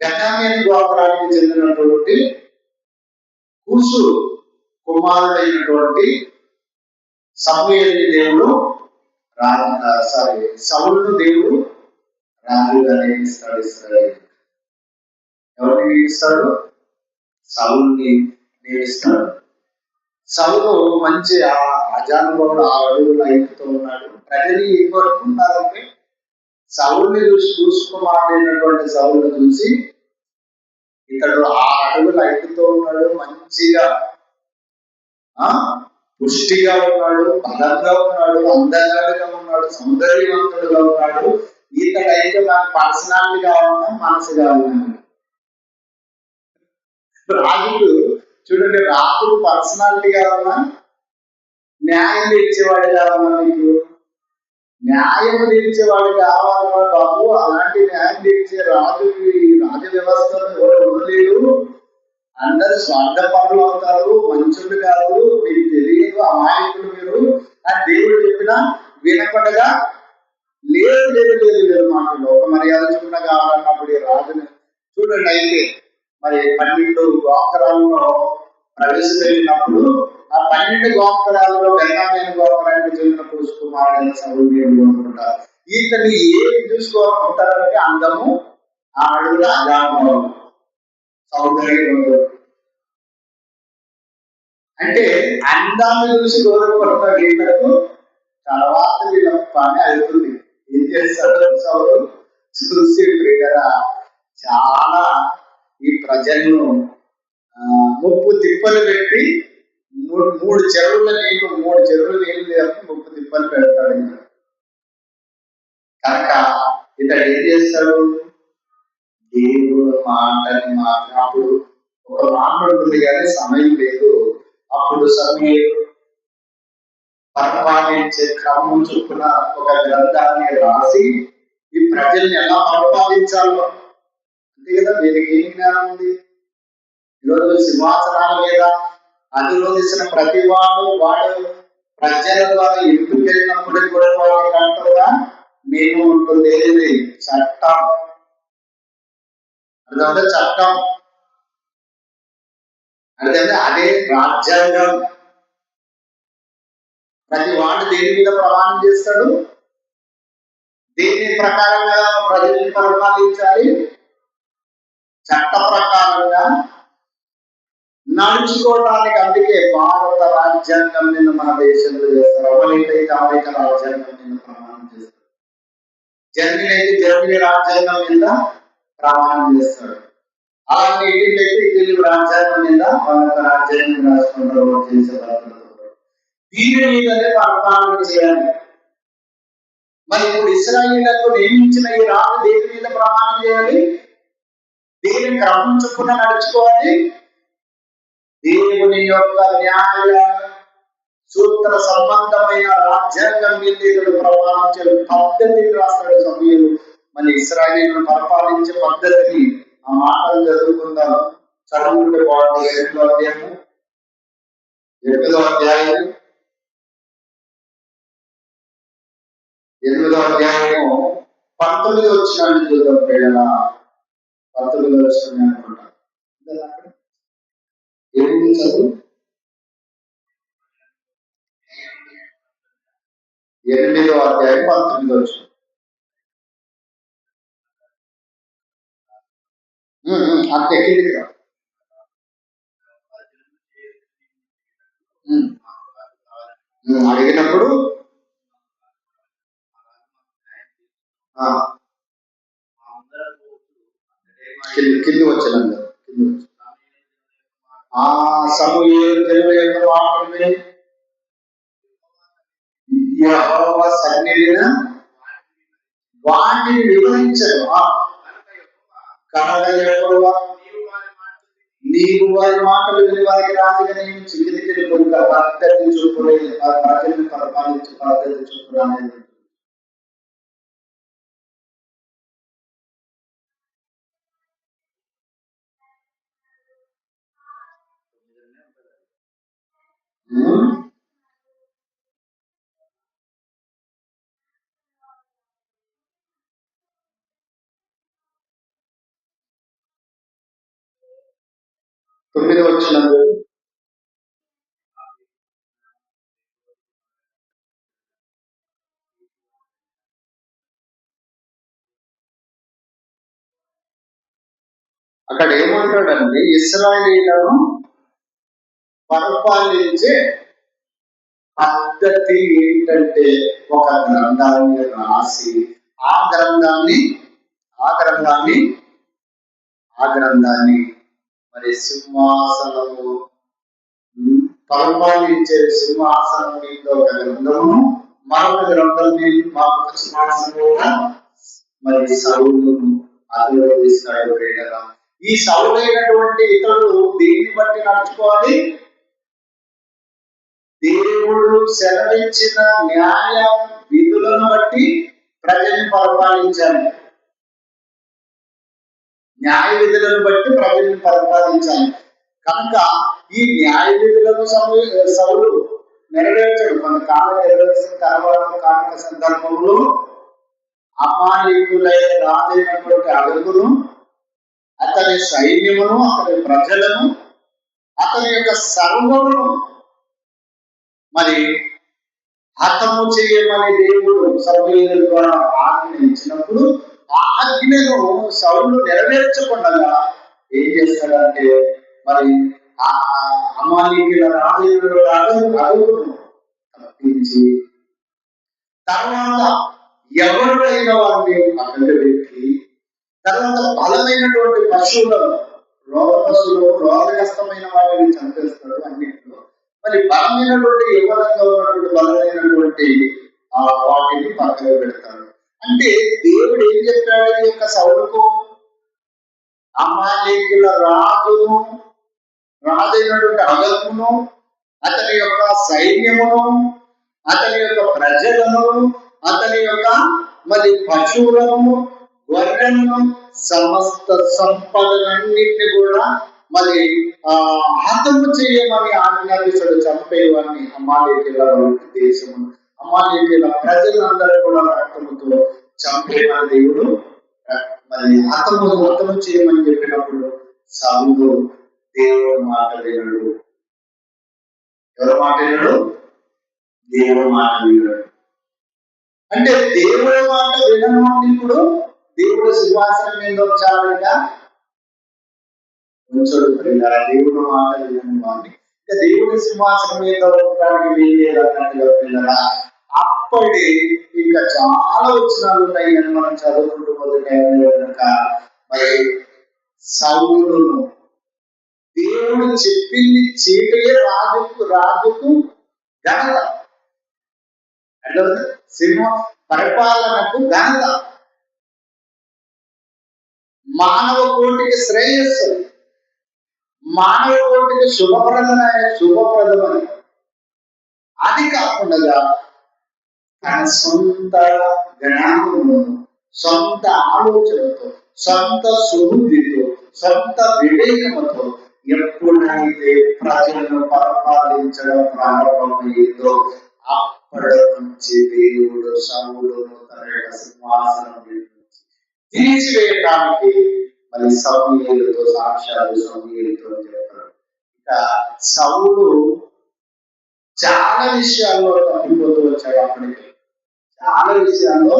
బెన్యామీను గోత్రానికి చెందినటువంటి కూసు కుమారుడైనటువంటి సమూయేలుని దేవుడు సౌలును దేవుడు రాజుగా నియమిస్తాడు. ఇశ్రాయేలు ఎవరిని నియమిస్తాడు? సౌలుని నియమిస్తాడు. సౌలు మంచి అజానుభవుడు 6 అడుగుల హైట్తో ఉన్నాడు. ప్రజలు ఏం కోరుకుంటారంటే సౌలుని చూసి చూసుకుమారైనటువంటి సౌలుని చూసి ఇతడు 6 అడుగుల హైట్తో ఉన్నాడు, మంచిగా పుష్టిగా ఉన్నాడు, బలంగా ఉన్నాడు, అందగాడుగా ఉన్నాడు, సౌందర్యవంతుడుగా ఉన్నాడు, ఇతడైతే నాకు పర్సనాలిటీ కావాలన్నా మనసు కావాలన్నా. రాజుకు చూడండి, రాజుకు పర్సనాలిటీ కావాలన్నా, న్యాయం తీర్చేవాడు కావాలన్నా, మీకు న్యాయం తీర్చేవాడు కావాలన్నా బాబు, అలాంటి న్యాయం తీర్చే రాజుకి రాజ వ్యవస్థను ఎవరు ఉండలేడు. అందరు స్వార్థపరులు అవుతారు, మంచులు కాదు, మీకు తెలియదు, అమాయకులు మీరు అని దేవుడు చెప్పినా వినపడగా లేదు లేదు లేదు లేదు మాకు లోక మర్యాద చూడ కావాలన్నప్పుడు ఈ రాజుని చూడండి. అయితే మరి 12 గోత్రాలలో ప్రవేశపెట్టినప్పుడు ఆ 12 గోత్రాలలో బెన్యామీను గోత్రానికి చెందిన కూసు కుమారుడైన సౌలు అనుకుంటారు. ఇతని ఏం చూసుకోవాలనుకుంటారంటే అందము, ఆ అడుగుల అజానుభవం, సౌందర్యవంతుడు. అంటే అందాన్ని చూసి గౌరవపడుతున్న గీతకు తర్వాత వీళ్ళ పని అవుతుంది. ఏం చేస్తాడు సౌలు? చూసి ప్రియరా చాలా ఈ ప్రజలను ముప్పు తిప్పలు పెట్టి 3 చెరువుల నీళ్లు 3 చెరువులు నీళ్ళు లేకపోతే ముప్పు తిప్పలు పెడతాడు. కనుక ఇతడు ఏం చేస్తాడు? దేవుడు మాటని మాత్రం అప్పుడు ఒక మాట ఉంటుంది కానీ సమయం లేదు. అప్పుడు సమూయేలు పరిపాలించే క్రమం చొప్పున ఒక గ్రంథాన్ని రాసి ఈ ప్రజల్ని ఎలా పరిపాలించాలో, అంతే కదా. వీరికి ఏం జ్ఞానం ఉంది? ఈరోజు సింహాసనాల మీద అధిరోధించిన ప్రతి వాడు ప్రజల ద్వారా ఇంటికి వెళ్ళినప్పుడు కూడా వాళ్ళకి అంటారుగా నేను ఉంటుంది చట్టం. అదంటే చట్టం అంటే అదే రాజ్యాంగం. ప్రతి వాడు దేని మీద ప్రమాణం చేస్తాడు? దేని ప్రకారంగా ప్రజల్ని పరిపాలించాలి? చట్ట ప్రకారంగా నడుచుకోవడానికి. అందుకే భారత రాజ్యాంగం మీద మన దేశంలో చేస్తారు. అమెరికైతే అమెరికా రాజ్యాంగం మీద ప్రమాణం చేస్తారు. జర్మనీ అయితే జర్మనీ రాజ్యాంగం మీద ప్రమాణం చేస్తాడు. అలాగే ఇటీవల అయితే ఇటీవల రాజ్యాంగం మీద వాళ్ళ రాజ్యాంగం రాసుకుంటారు, చేసే పద్ధతులు. దీని మీదనే పరిపాలన చేయాలి. మరి ఇప్పుడు ఇశ్రాయేలులకు నియమించిన ఈ రాజు దేని మీద ప్రమాణం చేయాలి? దేని క్రమం చొప్పున నడుచుకోవాలి? దేవుని యొక్క న్యాయ సూత్ర సంబంధమైన రాజ్యాంగం మీద ఇతడు ప్రమాణం చేయాలి. పద్ధతిని రాస్తాడు సమూయేలు. మరి ఇశ్రాయేలును పరిపాలించే పద్ధతిని ఆ మాటలు చదువుకుందాం. చదువుకుంటే బాగుంటుంది. 8వ అధ్యాయం 8వ అధ్యాయము 19 వచ్చినాన్ని చూద్దాం. ప్రేరణ 19 వచ్చిన అనుకుంటా. ఏమిటి చదువు? 8వ అధ్యాయం 19వ వచనం. అంతే కిందికి రా. అడిగినప్పుడు కింది వచ్చాను. ఆ సమూయేలు జనుల యొక్క మాటలు యెహోవా సన్నిధిన వాటిని వివరించను. కనుక యెహోవా నీవు వారి మాటలు విని వారికి రాజుగా నేను చిక్కిదికి పద్ధతి చూపులేదు ప్రజలను పరిపాలించే పద్ధతి చూపురాలేదు. తొమ్మిది వచ్చిన అక్కడ ఏమంటాడంటే ఇశ్రాయేలీయులను పరిపాలించే పద్ధతి ఏంటంటే ఒక గ్రంథాన్ని రాసి ఆ గ్రంథాన్ని మరి సింహాసనము పరిపాలించే సింహాసనం మీద ఒక గ్రంథము, మరొక గ్రంథం మీద మరొక సింహాసనం మరి సౌలును ఆశీర్వదిస్తాడు. ఈ సౌలైనటువంటి ఇతరులు దీన్ని బట్టి నడుచుకోవాలి. దేవుడు సెలవించిన న్యాయ విధులను బట్టి ప్రజల్ని పరిపాలించాలి. న్యాయ విధులను బట్టి ప్రజల్ని పరిపాలించాలి. కనుక ఈ న్యాయ విధులను సౌలు నెరవేర్చాడు. కొంతకాలం నెరవేర్చిన తర్వాత కానుక సందర్భంలో అమాయకులై రాజైనటువంటి అడుగును, అతని సైన్యమును, అతని ప్రజలను, అతని యొక్క సర్వమును మరి హతము చేయమని దేవుడు సమూయేలు ద్వారా ఆజ్ఞ ఇచ్చినప్పుడు ఆ ఆజ్ఞను సౌలు నెరవేర్చకుండా ఏం చేస్తాడంటే మరి ఆ అమాయకుల రాజుల అడుగును తప్పించి తర్వాత ఎవరైనా వారిని పక్కన పెట్టి తర్వాత బలమైనటువంటి పశువులను రోగగ్రస్తమైన వాటిని చంపేస్తాడు. అన్నింటిలో మరి బలమైనటువంటి యువతంగా ఉన్నటువంటి బలమైనటువంటి వాటిని పక్కన పెడతాడు. అంటే దేవుడు ఏం చెప్పాడు ఈ యొక్క సౌలుకు? అమాలేకుల రాజైనటువంటి అగమును, అతని యొక్క సైన్యమును, అతని యొక్క ప్రజలను, అతని యొక్క మరి పశువులను, గొర్రెలను, సమస్త సంపదలన్నింటినీ కూడా మరి హతము చేయమని ఆజ్ఞాపిస్తాడు. చంపేవాడిని అమాలేకుల దేశము, అమాలేకుల ప్రజలందరూ కూడా రక్తముతో చంపేవాడి దేవుడు మరి హతము చేయమని చెప్పినప్పుడు సౌలు దేవుడు మాట వినడు. ఎవరు మాట వినడు? దేవుడు మాట వినడు. అంటే దేవుడి మాట వినను అంటే ఇప్పుడు దేవుడు సింహాసనం మీద వచ్చాడుగా ఉంచడు. దేవుడు మాట వినను వాడిని దేవుడి సింహాసనం మీద ఉండడానికి వీలేదన్నట్టుగా పిల్లరా. అప్పటి ఇంకా చాలా వచనాలు ఉన్నాయి అని మనం చదువుకుంటూ పోతే కనుక మరి సౌలును దేవుడు చెప్పింది చీటే రాజుకు ఘనత, సింహ పరిపాలనకు ఘనత, మానవ కోటికి శ్రేయస్సు, మానవ కోటికి శుభప్రదమని. అది కాకుండా తన సొంత జ్ఞానము, సొంత ఆలోచనతో, సొంత సుబుద్ధితో, సొంత వివేకముతో ఎప్పుడైతే ప్రజలను పరిపాలించడం ప్రారంభమయ్యిందో అప్పటి నుంచి దేవుడు సౌలును తన యొక్క సింహాసనం తీసివేయడానికి మరి సమూయేలుతో సాక్ష్యాలు సమూయేలుతో చెప్తాడు. ఇక సౌలు చాలా విషయాల్లో తప్పిపోతూ వచ్చాడు. అప్పటికి చాలా విషయాల్లో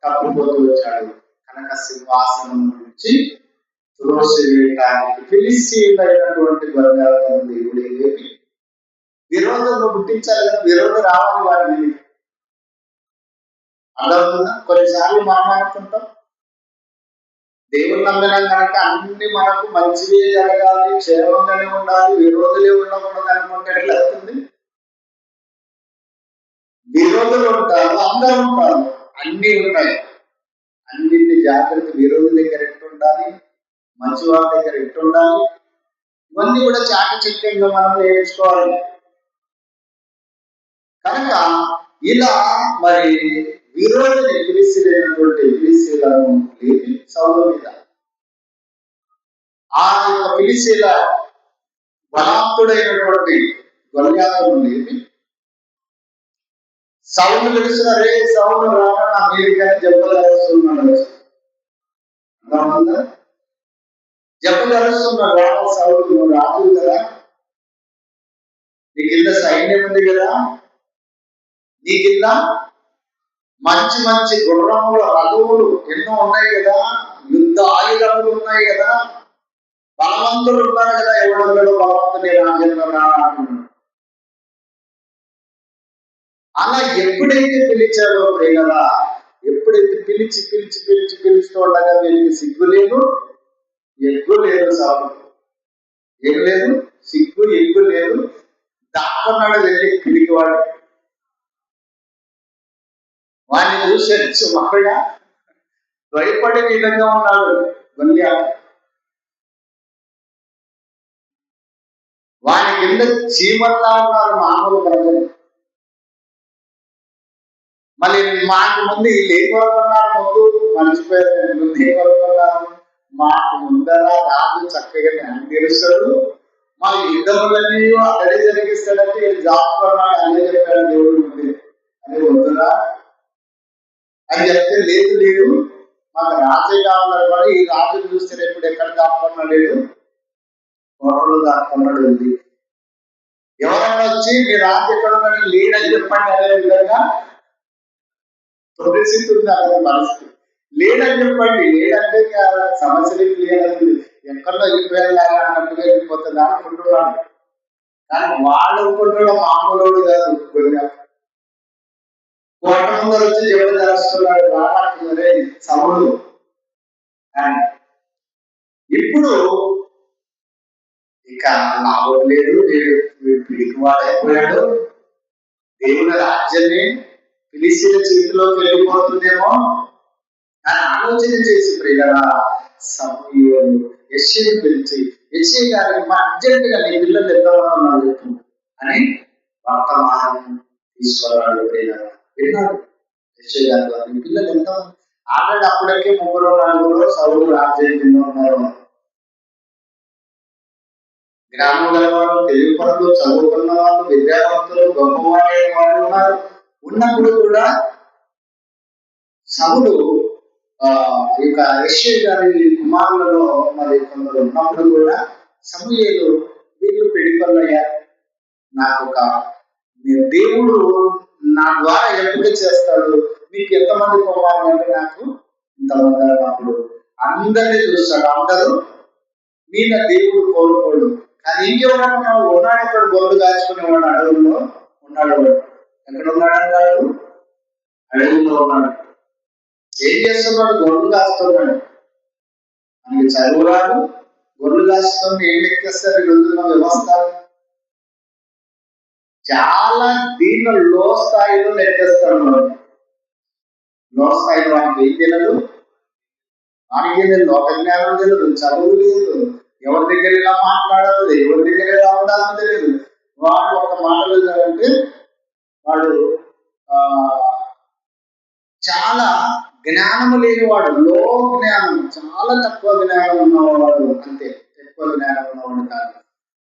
తప్పిపోతూ వచ్చాడు. కనుక సింహాసనం నుంచి త్రోసివేయడానికి ఫిలిస్తీయులైనటువంటి గొర్రెలను దేవుడు లేపి విరోధంలో పుట్టించాలి కదా, విరోధం రావాలి వారి మీద. అర్థమవుతుందా? కొన్నిసార్లు మనం అనుకుంటాం దేవుని నమ్మినాం కనుక అన్ని మనకు మంచివే జరగాలి, క్షేమంగానే ఉండాలి, విరోధులే ఉండకూడదు అనుకుంటే ఎట్లా అవుతుంది? విరోధులు ఉంటారు, అందరూ ఉంటారు, అన్ని ఉంటాయి. అన్నింటి జాగ్రత్త. విరోధుల దగ్గర ఎట్టుండాలి, మంచివారి దగ్గర ఎట్టుండాలి, ఇవన్నీ కూడా చాకచక్యంగా మనం నేర్చుకోవాలి. కనుక ఇలా మరి విరోధిని ఫిలిస్తీయులైనటువంటి ఫిలిస్తీయులను లేపి సౌలు మీద, ఆ యొక్క ఫిలిస్తీయుల బలాత్తుడైనటువంటి గొల్యాతును లేపి సౌలు తెలిసిన రే సౌలు రావణ అమెరికా జబ్బులుస్తున్నాడు. జబ్బులుస్తున్నాడు రావ సౌలు, నువ్వు రాజు కదా, నీ కింద సైన్యం ఉంది కదా, నీ కింద మంచి మంచి గుర్రములు రథములు ఎన్నో ఉన్నాయి కదా, యుద్ధ ఆయుధములు ఉన్నాయి కదా, బలవంతులు ఉన్నారు కదా, ఎవడో బలవంతుని రాజ్యంలో రానున్నాడు. అలా ఎప్పుడైతే పిలిచాడో ప్రేమగా, ఎప్పుడైతే పిలిచి పిలిచి పిలిచి పిలుస్తూ ఉండగా వీళ్ళకి సిగ్గు లేదు, ఎగ్గు లేదు. సాగు ఏం లేదు, సిగ్గు ఎగ్గు లేదు. దాక్కున్నాడు వెళ్ళి పిలికివాడు. వాడిని చూసి మహడ భయపడే విధంగా ఉన్నాడు గొల్యాతు. వాని కింద చీమల్లా ఉన్నారు మామూలు ప్రజలు. మళ్ళీ మాకు ముందు వీళ్ళు ఏం కొనుక్కున్నారు, ముందు మర్చిపోయారు, ముందు ఏం కొనుక్కున్నారు, మాకు ముందర రాజు చక్కగా జ్ఞానం తెలుస్తాడు, మా యుద్ధములన్నీ అక్కడే జరిగిస్తాడంటే వీళ్ళు జాబ్ అనే చెప్పాడు దేవుడు ముందు అని వద్దురా అని చెప్తే, లేదు లేదు మాకు రాజే కావాలన్నారు కూడా ఈ రాజును చూస్తే ఇప్పుడు ఎక్కడ దాక్కున్నా లేడు, కోటలో దాక్కున్నాడు. ఉంది ఎవరైనా వచ్చి మీ రాజు ఎక్కడ ఉన్నాడు లేడని చెప్పండి. అదే విధంగా పరిస్థితి ఉంది, అక్కడ పరిస్థితి లేడని చెప్పండి. లేదంటే సమస్యలు లేదండి, ఎక్కడో వెళ్ళిపోయేలాగా అన్నట్టుగా వెళ్ళిపోతుంది అనుకుంటున్నాడు. కానీ వాడు అనుకుంటున్న మామూలు కాదు. కోట ముందర వచ్చి ఎవరు జరుస్తున్నాడు రావట్లే సౌలు. ఇప్పుడు ఇక లాభం లేదు, పిడికి వాడైపోయాడు, దేవుని రాజ్యాన్ని ఫిలిస్తీయుల చేతిలోకి వెళ్ళిపోతుందేమో అని ఆలోచన చేసి ప్రియులారా సమూయేలు యెషయాను పిలిచి, యెషయా గారికి అర్జెంట్ గా నీ పిల్లలు ఎంతమంది చెప్పు అని వర్తమానం తీసుకున్నాడు. ప్రియులారా విన్నాడు యెషయా గారు, నీ పిల్లలు ఎంతమంది? ఆల్రెడీ అప్పటికే 3-4 సౌలు రాజ్యం కింద ఉన్నారు. గ్రామంలో వాళ్ళు, తెలుగు పనులు, చదువుకున్న వాళ్ళు, విద్యావంతులు, గొప్పవాళ్ళైన వాళ్ళు ఉన్నారు. ఉన్నప్పుడు కూడా సౌలు ఈ యొక్క యెషయా గారి కుమారులలో మరి కొందరు ఉన్నప్పుడు కూడా సమూయేలు వీళ్ళు పెడిపల్లయ్యా, నాకు ఒక దేవుడు నా ద్వారా ఎంపిక చేస్తాడు, మీకు ఎంతమంది కుమారులు అంటే నాకు ఇంతమంది అన్నప్పుడు అందరినీ చూస్తాడు. అందరూ మీద దేవుడు కోరుకోడు. కానీ ఇంకెవరన్నా ఉన్నాడు, ఇక్కడ గొర్రెలు దాచుకునేవాడు అడవుల్లో ఉన్నాడు. ఎక్కడ ఉన్నాడు? అడవుల్లో ఉన్నాడు. ఏం చేస్తున్నాడు? గొర్రెలు కాస్తున్నాడు. మనకి చదువు రాదు, గొర్రెలు కాస్తుంది ఏం లెక్కేస్తారు ఈ రోజున్న వ్యవస్థ. చాలా దీనిలో లో స్థాయిలో లెక్కేస్తాడు. మనం లో స్థాయిలో మనకి ఏం తెలియదు, మనకి ఏం తెలియదు, లోక జ్ఞానం తెలియదు, చదువు లేదు, ఎవరి దగ్గర ఇలా మాట్లాడాలి, ఎవరి దగ్గర ఎలా ఉండాలో తెలియదు. వాడు ఒక మాటలు అంటే వాడు చాలా జ్ఞానము లేనివాడు, లో జ్ఞానం, చాలా తక్కువ జ్ఞానం ఉన్నవాడు, అంతే, ఎక్కువ జ్ఞానం ఉన్నవాడు కాదు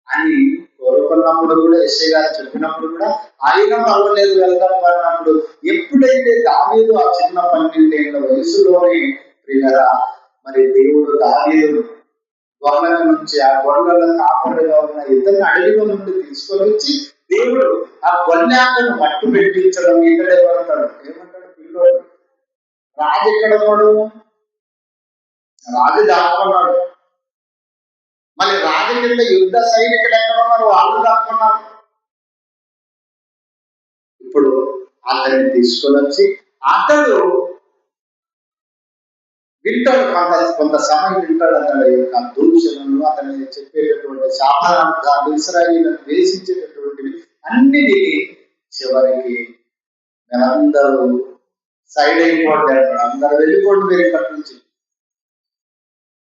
అని కోరుకున్నప్పుడు కూడా యెషయా గారు చెప్పినప్పుడు కూడా ఆయన పర్వాలేదు వెళ్దాం అన్నప్పుడు, ఎప్పుడైతే దావీదు ఆ చిన్న 12 ఏళ్ల వయసులోనే ప్రియులారా మరి దేవుడు దావీదు గొర్రెల నుంచి, ఆ గొర్రెల కాపరిగా ఉన్న ఇద్దరిని అడవిలో నుండి తీసుకొని వచ్చి దేవుడు ఆ గొల్యాతను మట్టు పెట్టించడం ఇక్కడే పడతాడు. ఏమంటాడు? పిల్లోడు. రాజు ఎక్కడ ఉన్నాడు? రాజు దాక్కున్నాడు. మరి రాజు కింద యుద్ధ సైనికులు ఎక్కడ ఉన్నారు? వాళ్ళు దాక్కున్నారు. ఇప్పుడు అతన్ని తీసుకొని వచ్చి అతడు వింటాడు, కొంత సమయం వింటాడు. అతని యొక్క దూషణలు, అతని చెప్పేటటువంటి సాధారణాలు, ఇశ్రాయేలును ద్వేషించేటటువంటివి అన్నిటినీ చివరికి అందరూ సైడ్ అయిపోండి, అందరూ వెళ్ళిపోండి మీరు ఇక్కడి నుంచి.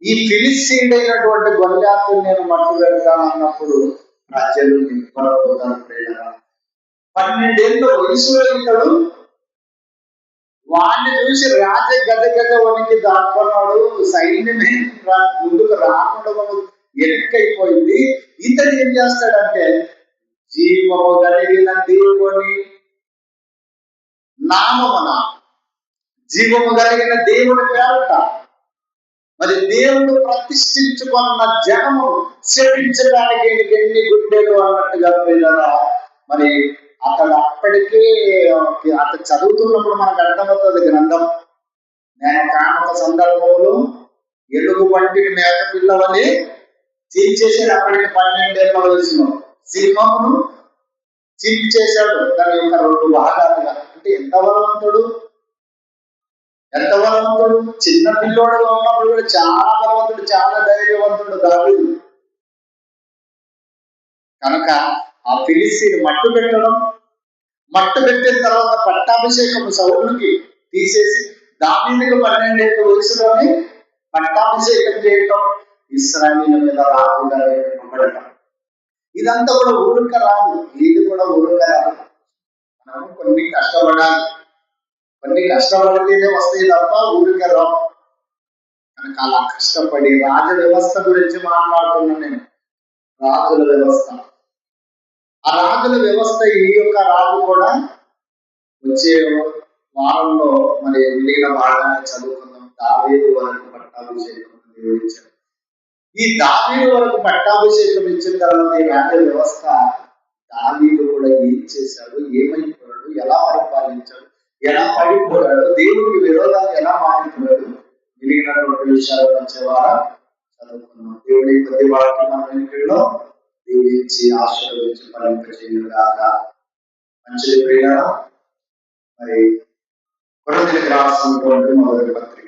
ఈ ఫిలిస్తీన్ అయినటువంటి గొల్యాతుని నేను మట్టు పెడతాను అన్నప్పుడు ప్రజలు నింపడపోతాను. 12 ఏళ్ళ వయసులో ఇతడు వాడిని చూసి రాజ గద గద వనికి దాక్కున్నాడు. సైన్యమే ముందుకు రాకుండా ఎరుకైపోయింది. ఇతడు ఏం చేస్తాడంటే జీవము కలిగిన దేవుని నామమున, జీవము కలిగిన దేవుని పేరట మరి దేవుడు ప్రతిష్ఠించుకున్న జనము సేవించడానికి ఎన్ని గుండెలు అన్నట్టుగా పిల్లరా. మరి అతడు అప్పటికే అతడు చదువుతున్నప్పుడు మనకు అర్థమవుతుంది గ్రంథం. నేను కానొక సందర్భంలో ఎలుగు వంటిని మేక పిల్లవని చీల్చేసాడు. అప్పటికి 12 ఏళ్ళ వయసులో సింహమును చీల్చేశాడు దాని యొక్క 2 భాగాలుగా. అంటే ఎంత బలవంతుడు, ఎంత బలవంతుడు! చిన్న పిల్లోడుగా ఉన్నప్పుడు కూడా చాలా బలవంతుడు, చాలా ధైర్యవంతుడు దావీదు. కనుక ఆ ఫిలిస్తీని మట్టు పెట్టిన తర్వాత పట్టాభిషేకం సౌలుకి తీసేసి దావీదుకు 12 ఏళ్ళ వయసులోనే పట్టాభిషేకం చేయటం, ఇశ్రాయేలు మీద రాజుగా ఇవ్వబడటం. ఇదంతా కూడా ఊరిక రాదు, ఇది కూడా ఊరిక రాదు. మనం కొన్ని కష్టపడాలి, కొన్ని కష్టపడితేనే వస్తాయి తప్ప ఊరిక రావు. కనుక అలా కష్టపడి రాజ వ్యవస్థ గురించి మాట్లాడుతున్నాను నేను. రాజుల వ్యవస్థ, ఆ రాజుల వ్యవస్థ, ఈ యొక్క రాజు కూడా వచ్చే వారంలో మరి మిగిలిన భాగాన్ని చదువుకుందాం. దావీదు వరకు పట్టాభిషేకం దేవుడిచ్చాడు. ఈ దావీదు వరకు పట్టాభిషేకం ఇచ్చిన తర్వాత ఈ రాజ్య వ్యవస్థ దావీదు కూడా ఏం చేశాడు, ఏమైపోయాడు, ఎలా పరిపాలించాడు, ఎలా పడిపోయాడు, దేవుడికి విరోధాన్ని ఎలా మారిపోయాడు, మిగిలినటువంటి విషయాలు వచ్చే వారం చదువుకున్నాం. దేవుడి ప్రతి వారికి మన వెనుకల్లో దీవించి ఆశీర్వదించి ఫలింపజేయుగాక. మంచిది ప్రియులారా. మరి కొరింథీయులకు రాసినటువంటి మొదటి పత్రిక